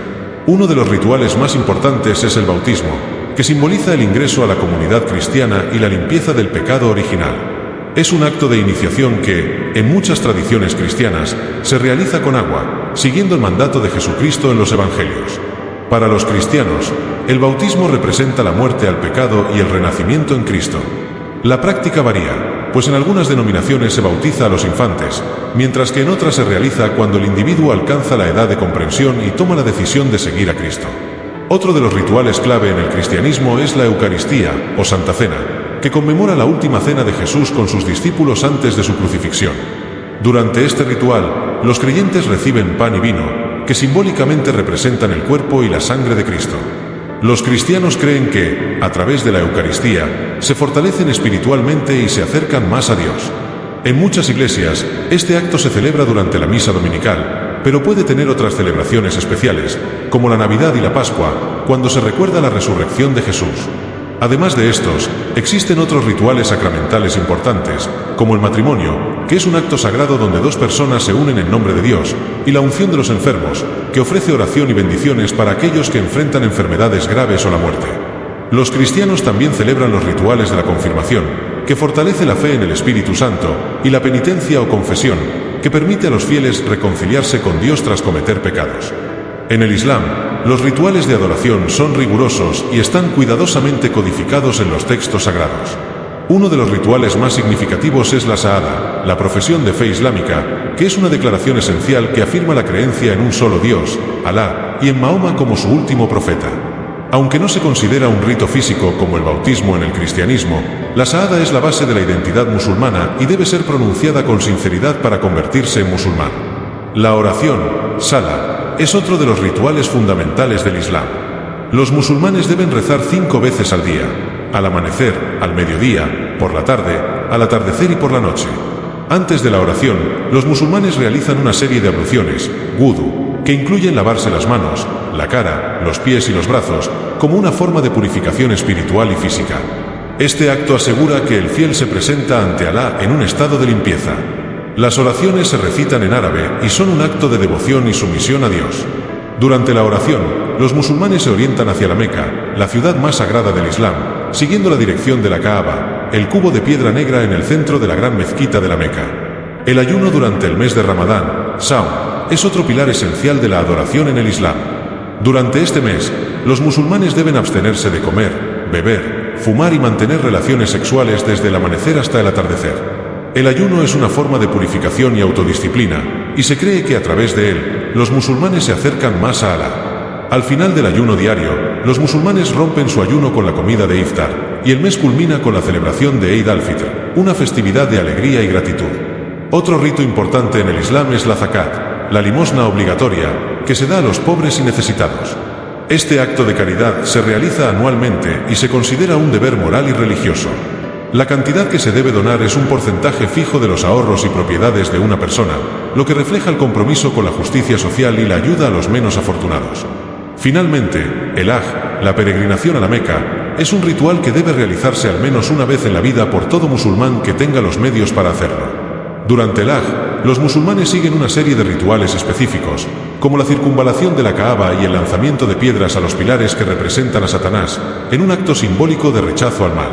A: Uno de los rituales más importantes es el bautismo, que simboliza el ingreso a la comunidad cristiana y la limpieza del pecado original. Es un acto de iniciación que, en muchas tradiciones cristianas, se realiza con agua, siguiendo el mandato de Jesucristo en los Evangelios. Para los cristianos, el bautismo representa la muerte al pecado y el renacimiento en Cristo. La práctica varía, pues en algunas denominaciones se bautiza a los infantes, mientras que en otras se realiza cuando el individuo alcanza la edad de comprensión y toma la decisión de seguir a Cristo. Otro de los rituales clave en el cristianismo es la Eucaristía, o Santa Cena, que conmemora la última cena de Jesús con sus discípulos antes de su crucifixión. Durante este ritual, los creyentes reciben pan y vino, que simbólicamente representan el cuerpo y la sangre de Cristo. Los cristianos creen que, a través de la Eucaristía, se fortalecen espiritualmente y se acercan más a Dios. En muchas iglesias, este acto se celebra durante la misa dominical, pero puede tener otras celebraciones especiales, como la Navidad y la Pascua, cuando se recuerda la resurrección de Jesús. Además de estos, existen otros rituales sacramentales importantes, como el matrimonio, que es un acto sagrado donde dos personas se unen en nombre de Dios, y la unción de los enfermos, que ofrece oración y bendiciones para aquellos que enfrentan enfermedades graves o la muerte. Los cristianos también celebran los rituales de la confirmación, que fortalece la fe en el Espíritu Santo, y la penitencia o confesión, que permite a los fieles reconciliarse con Dios tras cometer pecados. En el Islam, los rituales de adoración son rigurosos y están cuidadosamente codificados en los textos sagrados. Uno de los rituales más significativos es la Shahada, la profesión de fe islámica, que es una declaración esencial que afirma la creencia en un solo Dios, Alá, y en Mahoma como su último profeta. Aunque no se considera un rito físico como el bautismo en el cristianismo, la Shahada es la base de la identidad musulmana y debe ser pronunciada con sinceridad para convertirse en musulmán. La oración, Salah, es otro de los rituales fundamentales del Islam. Los musulmanes deben rezar 5 veces al día, al amanecer, al mediodía, por la tarde, al atardecer y por la noche. Antes de la oración, los musulmanes realizan una serie de abluciones, wudu, que incluyen lavarse las manos, la cara, los pies y los brazos, como una forma de purificación espiritual y física. Este acto asegura que el fiel se presenta ante Alá en un estado de limpieza. Las oraciones se recitan en árabe y son un acto de devoción y sumisión a Dios. Durante la oración, los musulmanes se orientan hacia la Meca, la ciudad más sagrada del Islam, siguiendo la dirección de la Kaaba, el cubo de piedra negra en el centro de la gran mezquita de la Meca. El ayuno durante el mes de Ramadán, Saum, es otro pilar esencial de la adoración en el Islam. Durante este mes, los musulmanes deben abstenerse de comer, beber, fumar y mantener relaciones sexuales desde el amanecer hasta el atardecer. El ayuno es una forma de purificación y autodisciplina, y se cree que a través de él, los musulmanes se acercan más a Alá. Al final del ayuno diario, los musulmanes rompen su ayuno con la comida de iftar, y el mes culmina con la celebración de Eid al-Fitr, una festividad de alegría y gratitud. Otro rito importante en el Islam es la zakat, la limosna obligatoria, que se da a los pobres y necesitados. Este acto de caridad se realiza anualmente y se considera un deber moral y religioso. La cantidad que se debe donar es un porcentaje fijo de los ahorros y propiedades de una persona, lo que refleja el compromiso con la justicia social y la ayuda a los menos afortunados. Finalmente, el Hajj, la peregrinación a la Meca, es un ritual que debe realizarse al menos una vez en la vida por todo musulmán que tenga los medios para hacerlo. Durante el Hajj, los musulmanes siguen una serie de rituales específicos, como la circunvalación de la Kaaba y el lanzamiento de piedras a los pilares que representan a Satanás, en un acto simbólico de rechazo al mal.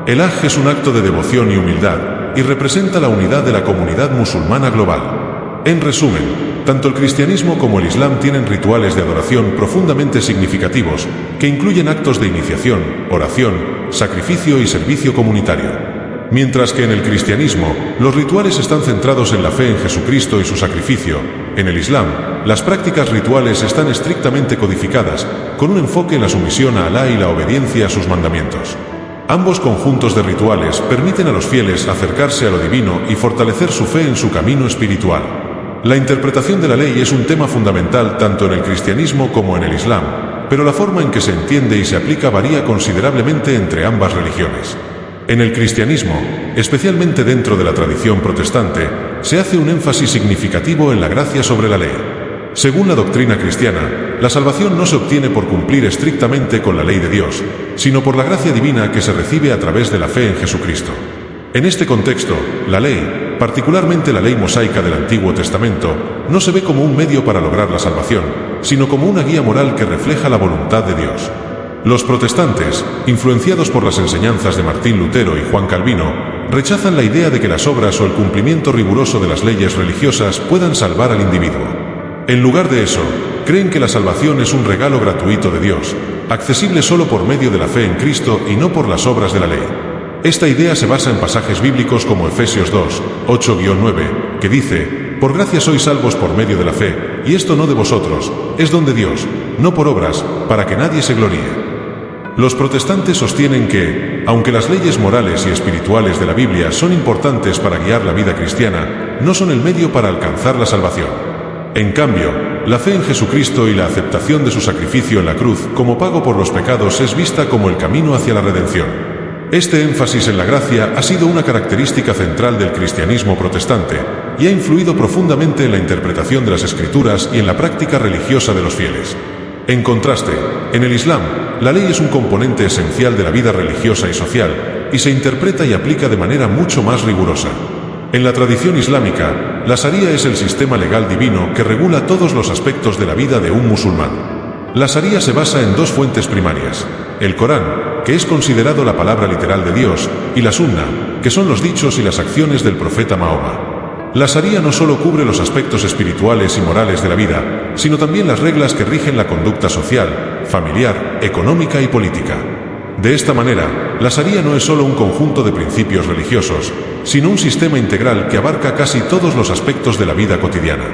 A: El Hajj es un acto de devoción y humildad, y representa la unidad de la comunidad musulmana global. En resumen, tanto el cristianismo como el islam tienen rituales de adoración profundamente significativos, que incluyen actos de iniciación, oración, sacrificio y servicio comunitario. Mientras que en el cristianismo, los rituales están centrados en la fe en Jesucristo y su sacrificio, en el islam, las prácticas rituales están estrictamente codificadas, con un enfoque en la sumisión a Alá y la obediencia a sus mandamientos. Ambos conjuntos de rituales permiten a los fieles acercarse a lo divino y fortalecer su fe en su camino espiritual. La interpretación de la ley es un tema fundamental tanto en el cristianismo como en el islam, pero la forma en que se entiende y se aplica varía considerablemente entre ambas religiones. En el cristianismo, especialmente dentro de la tradición protestante, se hace un énfasis significativo en la gracia sobre la ley. Según la doctrina cristiana, la salvación no se obtiene por cumplir estrictamente con la ley de Dios, sino por la gracia divina que se recibe a través de la fe en Jesucristo. En este contexto, la ley, particularmente la ley mosaica del Antiguo Testamento, no se ve como un medio para lograr la salvación, sino como una guía moral que refleja la voluntad de Dios. Los protestantes, influenciados por las enseñanzas de Martín Lutero y Juan Calvino, rechazan la idea de que las obras o el cumplimiento riguroso de las leyes religiosas puedan salvar al individuo. En lugar de eso, creen que la salvación es un regalo gratuito de Dios, accesible solo por medio de la fe en Cristo y no por las obras de la ley. Esta idea se basa en pasajes bíblicos como Efesios 2, 8-9, que dice: «Por gracia sois salvos por medio de la fe, y esto no de vosotros, es don de Dios, no por obras, para que nadie se gloríe». Los protestantes sostienen que, aunque las leyes morales y espirituales de la Biblia son importantes para guiar la vida cristiana, no son el medio para alcanzar la salvación. En cambio, la fe en Jesucristo y la aceptación de su sacrificio en la cruz como pago por los pecados es vista como el camino hacia la redención. Este énfasis en la gracia ha sido una característica central del cristianismo protestante y ha influido profundamente en la interpretación de las Escrituras y en la práctica religiosa de los fieles. En contraste, en el Islam, la ley es un componente esencial de la vida religiosa y social, y se interpreta y aplica de manera mucho más rigurosa. En la tradición islámica, la Sharia es el sistema legal divino que regula todos los aspectos de la vida de un musulmán. La Sharia se basa en dos fuentes primarias: el Corán, que es considerado la palabra literal de Dios, y la Sunna, que son los dichos y las acciones del profeta Mahoma. La Sharia no solo cubre los aspectos espirituales y morales de la vida, sino también las reglas que rigen la conducta social, familiar, económica y política. De esta manera, la Sharia no es solo un conjunto de principios religiosos, sino un sistema integral que abarca casi todos los aspectos de la vida cotidiana.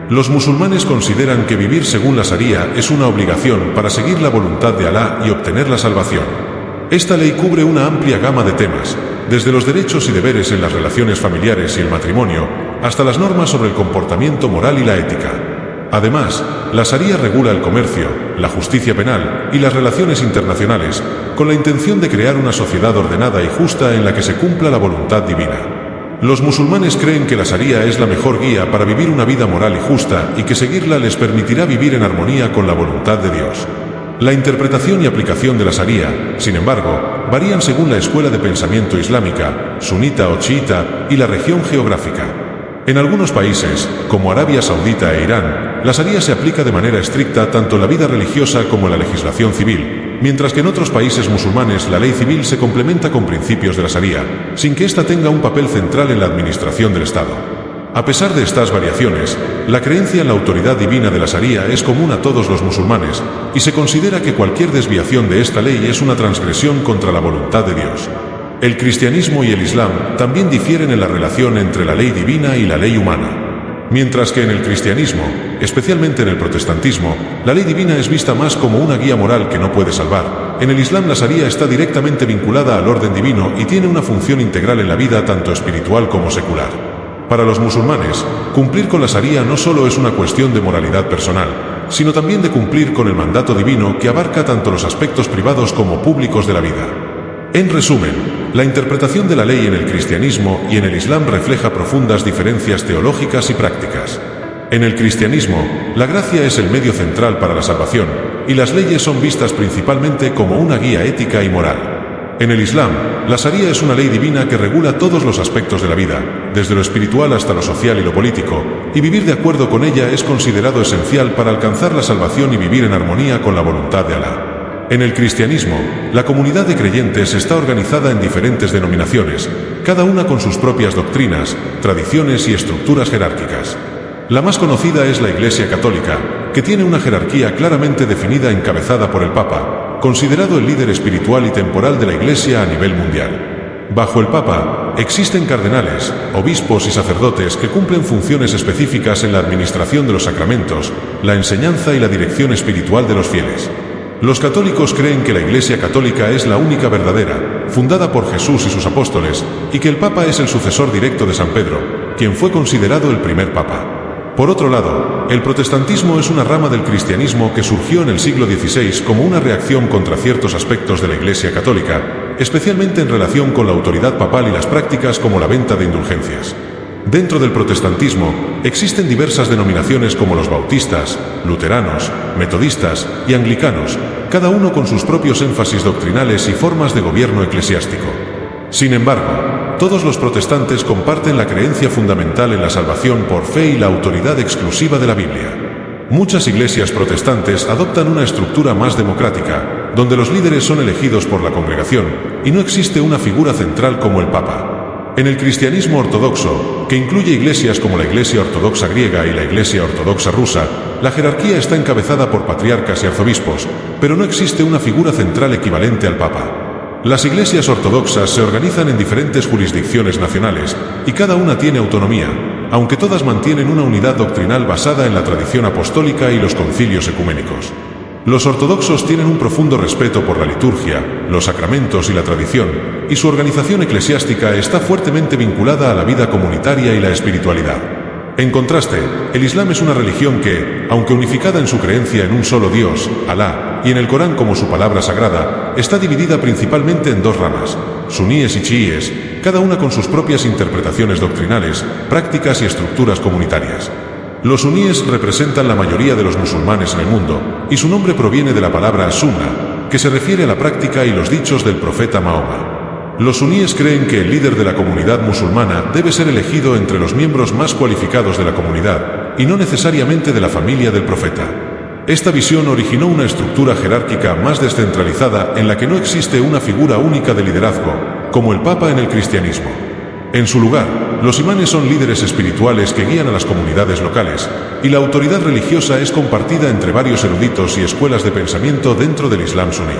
A: Los musulmanes consideran que vivir según la Sharia es una obligación para seguir la voluntad de Alá y obtener la salvación. Esta ley cubre una amplia gama de temas, desde los derechos y deberes en las relaciones familiares y el matrimonio, hasta las normas sobre el comportamiento moral y la ética. Además, la Sharia regula el comercio, la justicia penal y las relaciones internacionales, con la intención de crear una sociedad ordenada y justa en la que se cumpla la voluntad divina. Los musulmanes creen que la Sharia es la mejor guía para vivir una vida moral y justa y que seguirla les permitirá vivir en armonía con la voluntad de Dios. La interpretación y aplicación de la Sharia, sin embargo, varían según la escuela de pensamiento islámica, sunita o chiita, y la región geográfica. En algunos países, como Arabia Saudita e Irán, la Sharia se aplica de manera estricta tanto en la vida religiosa como en la legislación civil, mientras que en otros países musulmanes la ley civil se complementa con principios de la Sharia, sin que ésta tenga un papel central en la administración del Estado. A pesar de estas variaciones, la creencia en la autoridad divina de la Sharia es común a todos los musulmanes, y se considera que cualquier desviación de esta ley es una transgresión contra la voluntad de Dios. El cristianismo y el islam también difieren en la relación entre la ley divina y la ley humana. Mientras que en el cristianismo, especialmente en el protestantismo, la ley divina es vista más como una guía moral que no puede salvar, en el islam la sharía está directamente vinculada al orden divino y tiene una función integral en la vida tanto espiritual como secular. Para los musulmanes, cumplir con la sharía no solo es una cuestión de moralidad personal, sino también de cumplir con el mandato divino que abarca tanto los aspectos privados como públicos de la vida. En resumen, la interpretación de la ley en el cristianismo y en el islam refleja profundas diferencias teológicas y prácticas. En el cristianismo, la gracia es el medio central para la salvación, y las leyes son vistas principalmente como una guía ética y moral. En el islam, la sharía es una ley divina que regula todos los aspectos de la vida, desde lo espiritual hasta lo social y lo político, y vivir de acuerdo con ella es considerado esencial para alcanzar la salvación y vivir en armonía con la voluntad de Alá. En el cristianismo, la comunidad de creyentes está organizada en diferentes denominaciones, cada una con sus propias doctrinas, tradiciones y estructuras jerárquicas. La más conocida es la Iglesia Católica, que tiene una jerarquía claramente definida encabezada por el Papa, considerado el líder espiritual y temporal de la Iglesia a nivel mundial. Bajo el Papa, existen cardenales, obispos y sacerdotes que cumplen funciones específicas en la administración de los sacramentos, la enseñanza y la dirección espiritual de los fieles. Los católicos creen que la Iglesia Católica es la única verdadera, fundada por Jesús y sus apóstoles, y que el Papa es el sucesor directo de San Pedro, quien fue considerado el primer Papa. Por otro lado, el protestantismo es una rama del cristianismo que surgió en el siglo XVI como una reacción contra ciertos aspectos de la Iglesia Católica, especialmente en relación con la autoridad papal y las prácticas como la venta de indulgencias. Dentro del protestantismo, existen diversas denominaciones como los bautistas, luteranos, metodistas y anglicanos, cada uno con sus propios énfasis doctrinales y formas de gobierno eclesiástico. Sin embargo, todos los protestantes comparten la creencia fundamental en la salvación por fe y la autoridad exclusiva de la Biblia. Muchas iglesias protestantes adoptan una estructura más democrática, donde los líderes son elegidos por la congregación, y no existe una figura central como el Papa. En el cristianismo ortodoxo, que incluye iglesias como la Iglesia Ortodoxa griega y la Iglesia Ortodoxa rusa, la jerarquía está encabezada por patriarcas y arzobispos, pero no existe una figura central equivalente al Papa. Las iglesias ortodoxas se organizan en diferentes jurisdicciones nacionales, y cada una tiene autonomía, aunque todas mantienen una unidad doctrinal basada en la tradición apostólica y los concilios ecuménicos. Los ortodoxos tienen un profundo respeto por la liturgia, los sacramentos y la tradición, y su organización eclesiástica está fuertemente vinculada a la vida comunitaria y la espiritualidad. En contraste, el Islam es una religión que, aunque unificada en su creencia en un solo Dios, Alá, y en el Corán como su palabra sagrada, está dividida principalmente en dos ramas, suníes y chiíes, cada una con sus propias interpretaciones doctrinales, prácticas y estructuras comunitarias. Los suníes representan la mayoría de los musulmanes en el mundo, y su nombre proviene de la palabra sunna, que se refiere a la práctica y los dichos del profeta Mahoma. Los suníes creen que el líder de la comunidad musulmana debe ser elegido entre los miembros más cualificados de la comunidad, y no necesariamente de la familia del profeta. Esta visión originó una estructura jerárquica más descentralizada en la que no existe una figura única de liderazgo, como el Papa en el cristianismo. En su lugar, los imanes son líderes espirituales que guían a las comunidades locales, y la autoridad religiosa es compartida entre varios eruditos y escuelas de pensamiento dentro del Islam suní.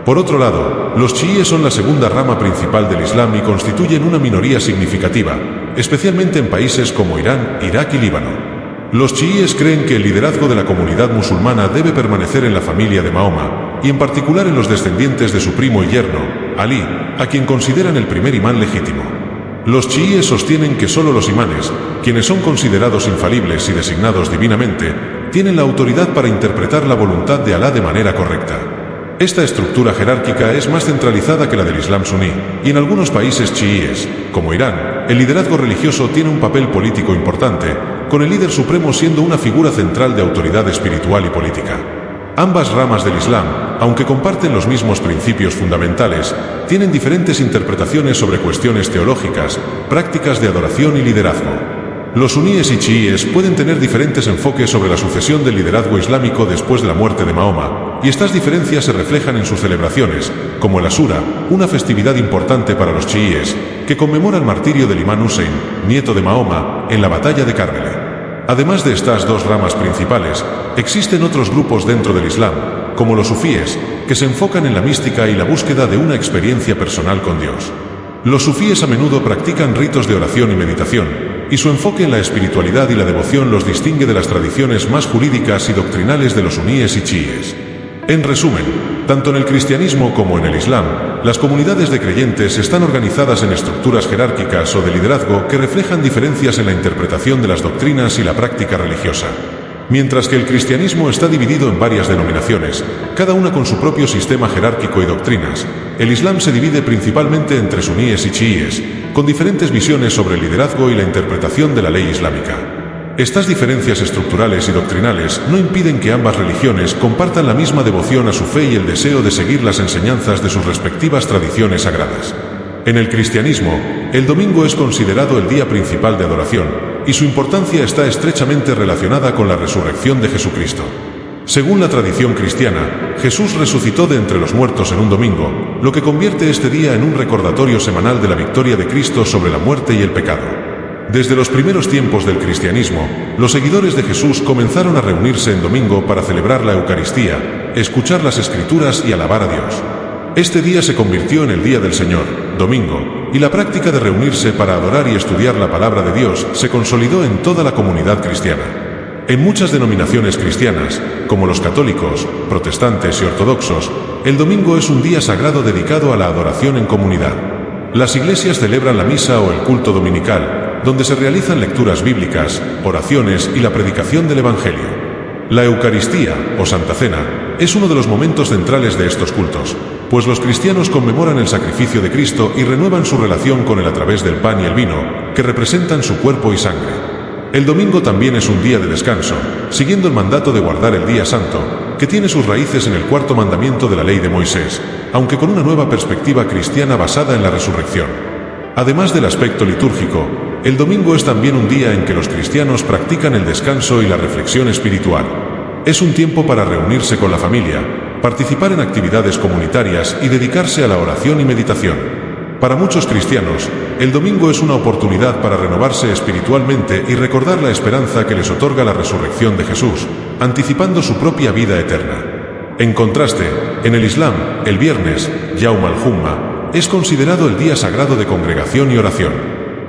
A: Por otro lado, los chiíes son la segunda rama principal del Islam y constituyen una minoría significativa, especialmente en países como Irán, Irak y Líbano. Los chiíes creen que el liderazgo de la comunidad musulmana debe permanecer en la familia de Mahoma, y en particular en los descendientes de su primo y yerno, Alí, a quien consideran el primer imán legítimo. Los chiíes sostienen que solo los imanes, quienes son considerados infalibles y designados divinamente, tienen la autoridad para interpretar la voluntad de Alá de manera correcta. Esta estructura jerárquica es más centralizada que la del Islam suní, y en algunos países chiíes, como Irán, el liderazgo religioso tiene un papel político importante, con el líder supremo siendo una figura central de autoridad espiritual y política. Ambas ramas del Islam, aunque comparten los mismos principios fundamentales, tienen diferentes interpretaciones sobre cuestiones teológicas, prácticas de adoración y liderazgo. Los suníes y chiíes pueden tener diferentes enfoques sobre la sucesión del liderazgo islámico después de la muerte de Mahoma, y estas diferencias se reflejan en sus celebraciones, como el Asura, una festividad importante para los chiíes, que conmemora el martirio del imán Hussein, nieto de Mahoma, en la batalla de Karbala. Además de estas dos ramas principales, existen otros grupos dentro del Islam, como los sufíes, que se enfocan en la mística y la búsqueda de una experiencia personal con Dios. Los sufíes a menudo practican ritos de oración y meditación, y su enfoque en la espiritualidad y la devoción los distingue de las tradiciones más jurídicas y doctrinales de los suníes y chiíes. En resumen, tanto en el cristianismo como en el islam, las comunidades de creyentes están organizadas en estructuras jerárquicas o de liderazgo que reflejan diferencias en la interpretación de las doctrinas y la práctica religiosa. Mientras que el cristianismo está dividido en varias denominaciones, cada una con su propio sistema jerárquico y doctrinas, el islam se divide principalmente entre suníes y chiíes, con diferentes visiones sobre el liderazgo y la interpretación de la ley islámica. Estas diferencias estructurales y doctrinales no impiden que ambas religiones compartan la misma devoción a su fe y el deseo de seguir las enseñanzas de sus respectivas tradiciones sagradas. En el cristianismo, el domingo es considerado el día principal de adoración, y su importancia está estrechamente relacionada con la resurrección de Jesucristo. Según la tradición cristiana, Jesús resucitó de entre los muertos en un domingo, lo que convierte este día en un recordatorio semanal de la victoria de Cristo sobre la muerte y el pecado. Desde los primeros tiempos del cristianismo, los seguidores de Jesús comenzaron a reunirse en domingo para celebrar la Eucaristía, escuchar las Escrituras y alabar a Dios. Este día se convirtió en el Día del Señor, domingo, y la práctica de reunirse para adorar y estudiar la palabra de Dios se consolidó en toda la comunidad cristiana. En muchas denominaciones cristianas, como los católicos, protestantes y ortodoxos, el domingo es un día sagrado dedicado a la adoración en comunidad. Las iglesias celebran la misa o el culto dominical, donde se realizan lecturas bíblicas, oraciones y la predicación del Evangelio. La Eucaristía, o Santa Cena, es uno de los momentos centrales de estos cultos, pues los cristianos conmemoran el sacrificio de Cristo y renuevan su relación con Él a través del pan y el vino, que representan su cuerpo y sangre. El domingo también es un día de descanso, siguiendo el mandato de guardar el día santo, que tiene sus raíces en el cuarto mandamiento de la ley de Moisés, aunque con una nueva perspectiva cristiana basada en la resurrección. Además del aspecto litúrgico, el domingo es también un día en que los cristianos practican el descanso y la reflexión espiritual. Es un tiempo para reunirse con la familia, participar en actividades comunitarias y dedicarse a la oración y meditación. Para muchos cristianos, el domingo es una oportunidad para renovarse espiritualmente y recordar la esperanza que les otorga la resurrección de Jesús, anticipando su propia vida eterna. En contraste, en el Islam, el viernes, Yawm al-Jumma, es considerado el día sagrado de congregación y oración.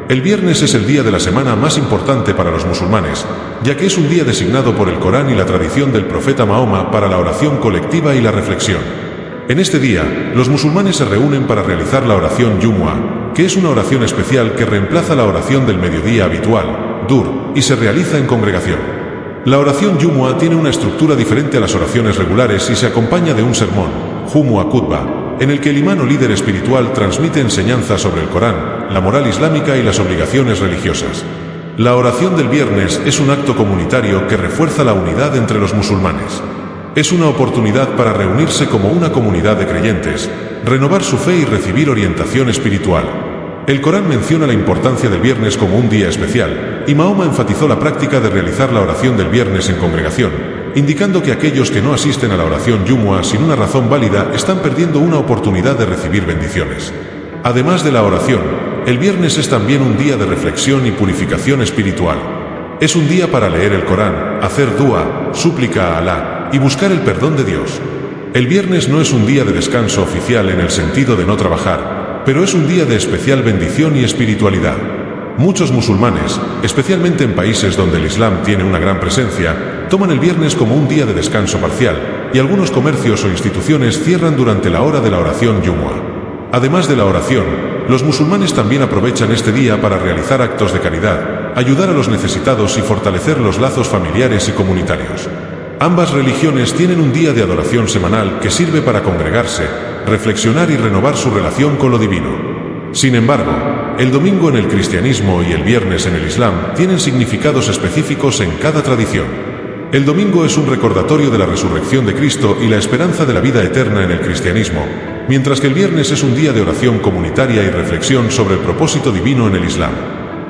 A: El viernes es el día de la semana más importante para los musulmanes, ya que es un día designado por el Corán y la tradición del profeta Mahoma para la oración colectiva y la reflexión. En este día, los musulmanes se reúnen para realizar la oración Jumu'ah, que es una oración especial que reemplaza la oración del mediodía habitual, Dur, y se realiza en congregación. La oración Jumu'ah tiene una estructura diferente a las oraciones regulares y se acompaña de un sermón, Jumu'ah Khutbah, en el que el imán o líder espiritual transmite enseñanzas sobre el Corán, la moral islámica y las obligaciones religiosas. La oración del viernes es un acto comunitario que refuerza la unidad entre los musulmanes. Es una oportunidad para reunirse como una comunidad de creyentes, renovar su fe y recibir orientación espiritual. El Corán menciona la importancia del viernes como un día especial, y Mahoma enfatizó la práctica de realizar la oración del viernes en congregación, indicando que aquellos que no asisten a la oración Jumu'ah sin una razón válida están perdiendo una oportunidad de recibir bendiciones. Además de la oración, el viernes es también un día de reflexión y purificación espiritual. Es un día para leer el Corán, hacer dua, súplica a Alá, y buscar el perdón de Dios. El viernes no es un día de descanso oficial en el sentido de no trabajar, pero es un día de especial bendición y espiritualidad. Muchos musulmanes, especialmente en países donde el Islam tiene una gran presencia, toman el viernes como un día de descanso parcial, y algunos comercios o instituciones cierran durante la hora de la oración Jumu'ah. Además de la oración, los musulmanes también aprovechan este día para realizar actos de caridad, ayudar a los necesitados y fortalecer los lazos familiares y comunitarios. Ambas religiones tienen un día de adoración semanal que sirve para congregarse, reflexionar y renovar su relación con lo divino. Sin embargo, el domingo en el cristianismo y el viernes en el Islam tienen significados específicos en cada tradición. El domingo es un recordatorio de la resurrección de Cristo y la esperanza de la vida eterna en el cristianismo, mientras que el viernes es un día de oración comunitaria y reflexión sobre el propósito divino en el Islam.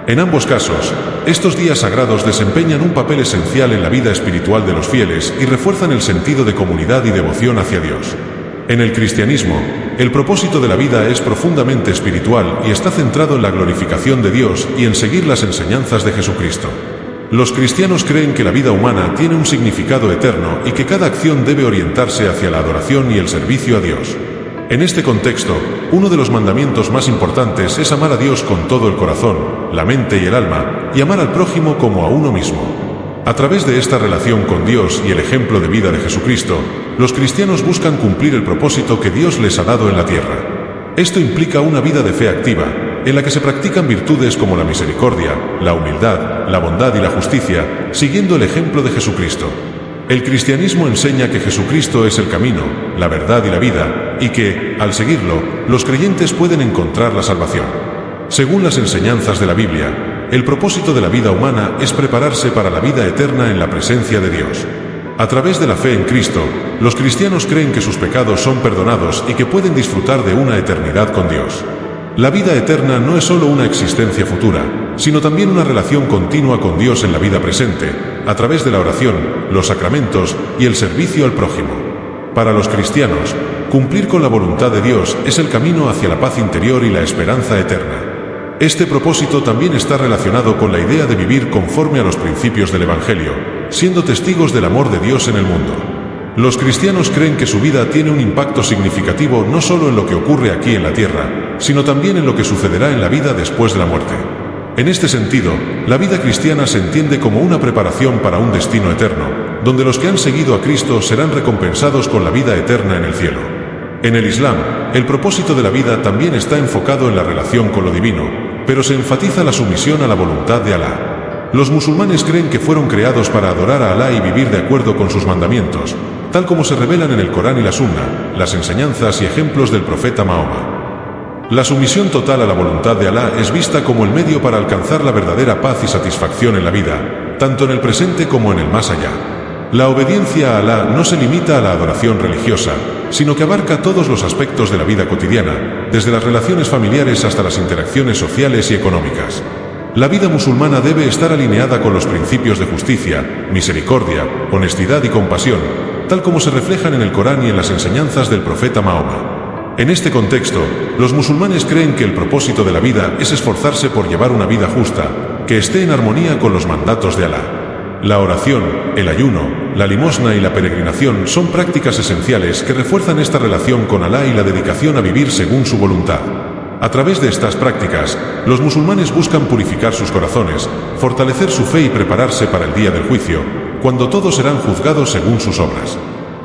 A: En ambos casos, estos días sagrados desempeñan un papel esencial en la vida espiritual de los fieles y refuerzan el sentido de comunidad y devoción hacia Dios. En el cristianismo, el propósito de la vida es profundamente espiritual y está centrado en la glorificación de Dios y en seguir las enseñanzas de Jesucristo. Los cristianos creen que la vida humana tiene un significado eterno y que cada acción debe orientarse hacia la adoración y el servicio a Dios. En este contexto, uno de los mandamientos más importantes es amar a Dios con todo el corazón, la mente y el alma, y amar al prójimo como a uno mismo. A través de esta relación con Dios y el ejemplo de vida de Jesucristo, los cristianos buscan cumplir el propósito que Dios les ha dado en la tierra. Esto implica una vida de fe activa, en la que se practican virtudes como la misericordia, la humildad, la bondad y la justicia, siguiendo el ejemplo de Jesucristo. El cristianismo enseña que Jesucristo es el camino, la verdad y la vida, y que, al seguirlo, los creyentes pueden encontrar la salvación. Según las enseñanzas de la Biblia, el propósito de la vida humana es prepararse para la vida eterna en la presencia de Dios. A través de la fe en Cristo, los cristianos creen que sus pecados son perdonados y que pueden disfrutar de una eternidad con Dios. La vida eterna no es solo una existencia futura, sino también una relación continua con Dios en la vida presente, a través de la oración, los sacramentos y el servicio al prójimo. Para los cristianos, cumplir con la voluntad de Dios es el camino hacia la paz interior y la esperanza eterna. Este propósito también está relacionado con la idea de vivir conforme a los principios del Evangelio, siendo testigos del amor de Dios en el mundo. Los cristianos creen que su vida tiene un impacto significativo no solo en lo que ocurre aquí en la tierra, sino también en lo que sucederá en la vida después de la muerte. En este sentido, la vida cristiana se entiende como una preparación para un destino eterno, donde los que han seguido a Cristo serán recompensados con la vida eterna en el cielo. En el Islam, el propósito de la vida también está enfocado en la relación con lo divino, pero se enfatiza la sumisión a la voluntad de Alá. Los musulmanes creen que fueron creados para adorar a Alá y vivir de acuerdo con sus mandamientos, tal como se revelan en el Corán y la Sunna, las enseñanzas y ejemplos del profeta Mahoma. La sumisión total a la voluntad de Alá es vista como el medio para alcanzar la verdadera paz y satisfacción en la vida, tanto en el presente como en el más allá. La obediencia a Alá no se limita a la adoración religiosa, sino que abarca todos los aspectos de la vida cotidiana, desde las relaciones familiares hasta las interacciones sociales y económicas. La vida musulmana debe estar alineada con los principios de justicia, misericordia, honestidad y compasión, tal como se reflejan en el Corán y en las enseñanzas del profeta Mahoma. En este contexto, los musulmanes creen que el propósito de la vida es esforzarse por llevar una vida justa, que esté en armonía con los mandatos de Alá. La oración, el ayuno, la limosna y la peregrinación son prácticas esenciales que refuerzan esta relación con Alá y la dedicación a vivir según su voluntad. A través de estas prácticas, los musulmanes buscan purificar sus corazones, fortalecer su fe y prepararse para el día del juicio, cuando todos serán juzgados según sus obras.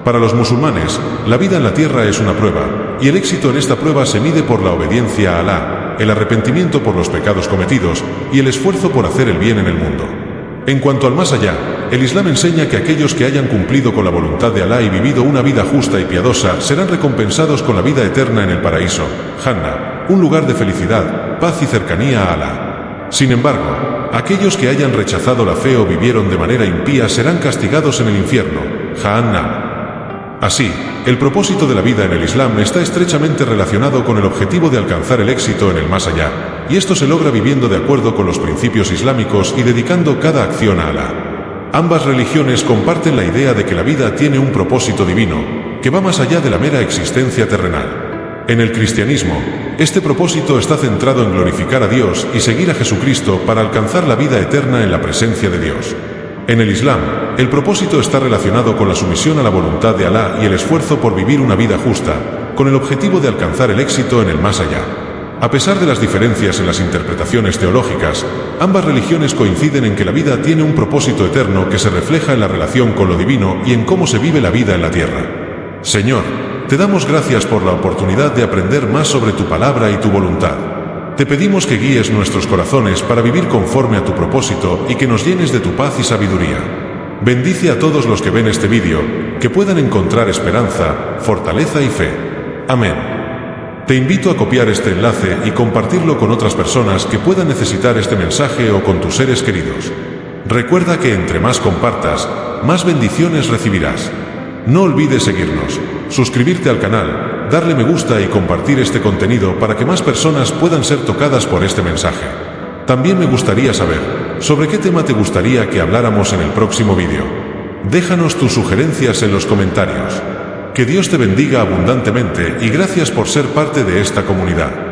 A: Para los musulmanes, la vida en la tierra es una prueba, y el éxito en esta prueba se mide por la obediencia a Alá, el arrepentimiento por los pecados cometidos y el esfuerzo por hacer el bien en el mundo. En cuanto al más allá, el Islam enseña que aquellos que hayan cumplido con la voluntad de Alá y vivido una vida justa y piadosa serán recompensados con la vida eterna en el paraíso, Jannah, un lugar de felicidad, paz y cercanía a Alá. Sin embargo, aquellos que hayan rechazado la fe o vivieron de manera impía serán castigados en el infierno, Jahannam. Así, el propósito de la vida en el Islam está estrechamente relacionado con el objetivo de alcanzar el éxito en el más allá, y esto se logra viviendo de acuerdo con los principios islámicos y dedicando cada acción a Alá. Ambas religiones comparten la idea de que la vida tiene un propósito divino, que va más allá de la mera existencia terrenal. En el cristianismo, este propósito está centrado en glorificar a Dios y seguir a Jesucristo para alcanzar la vida eterna en la presencia de Dios. En el Islam, el propósito está relacionado con la sumisión a la voluntad de Alá y el esfuerzo por vivir una vida justa, con el objetivo de alcanzar el éxito en el más allá. A pesar de las diferencias en las interpretaciones teológicas, ambas religiones coinciden en que la vida tiene un propósito eterno que se refleja en la relación con lo divino y en cómo se vive la vida en la tierra. Señor, te damos gracias por la oportunidad de aprender más sobre tu palabra y tu voluntad. Te pedimos que guíes nuestros corazones para vivir conforme a tu propósito y que nos llenes de tu paz y sabiduría. Bendice a todos los que ven este vídeo, que puedan encontrar esperanza, fortaleza y fe. Amén. Te invito a copiar este enlace y compartirlo con otras personas que puedan necesitar este mensaje o con tus seres queridos. Recuerda que entre más compartas, más bendiciones recibirás. No olvides seguirnos, suscribirte al canal, darle me gusta y compartir este contenido para que más personas puedan ser tocadas por este mensaje. También me gustaría saber, ¿sobre qué tema te gustaría que habláramos en el próximo vídeo? Déjanos tus sugerencias en los comentarios. Que Dios te bendiga abundantemente y gracias por ser parte de esta comunidad.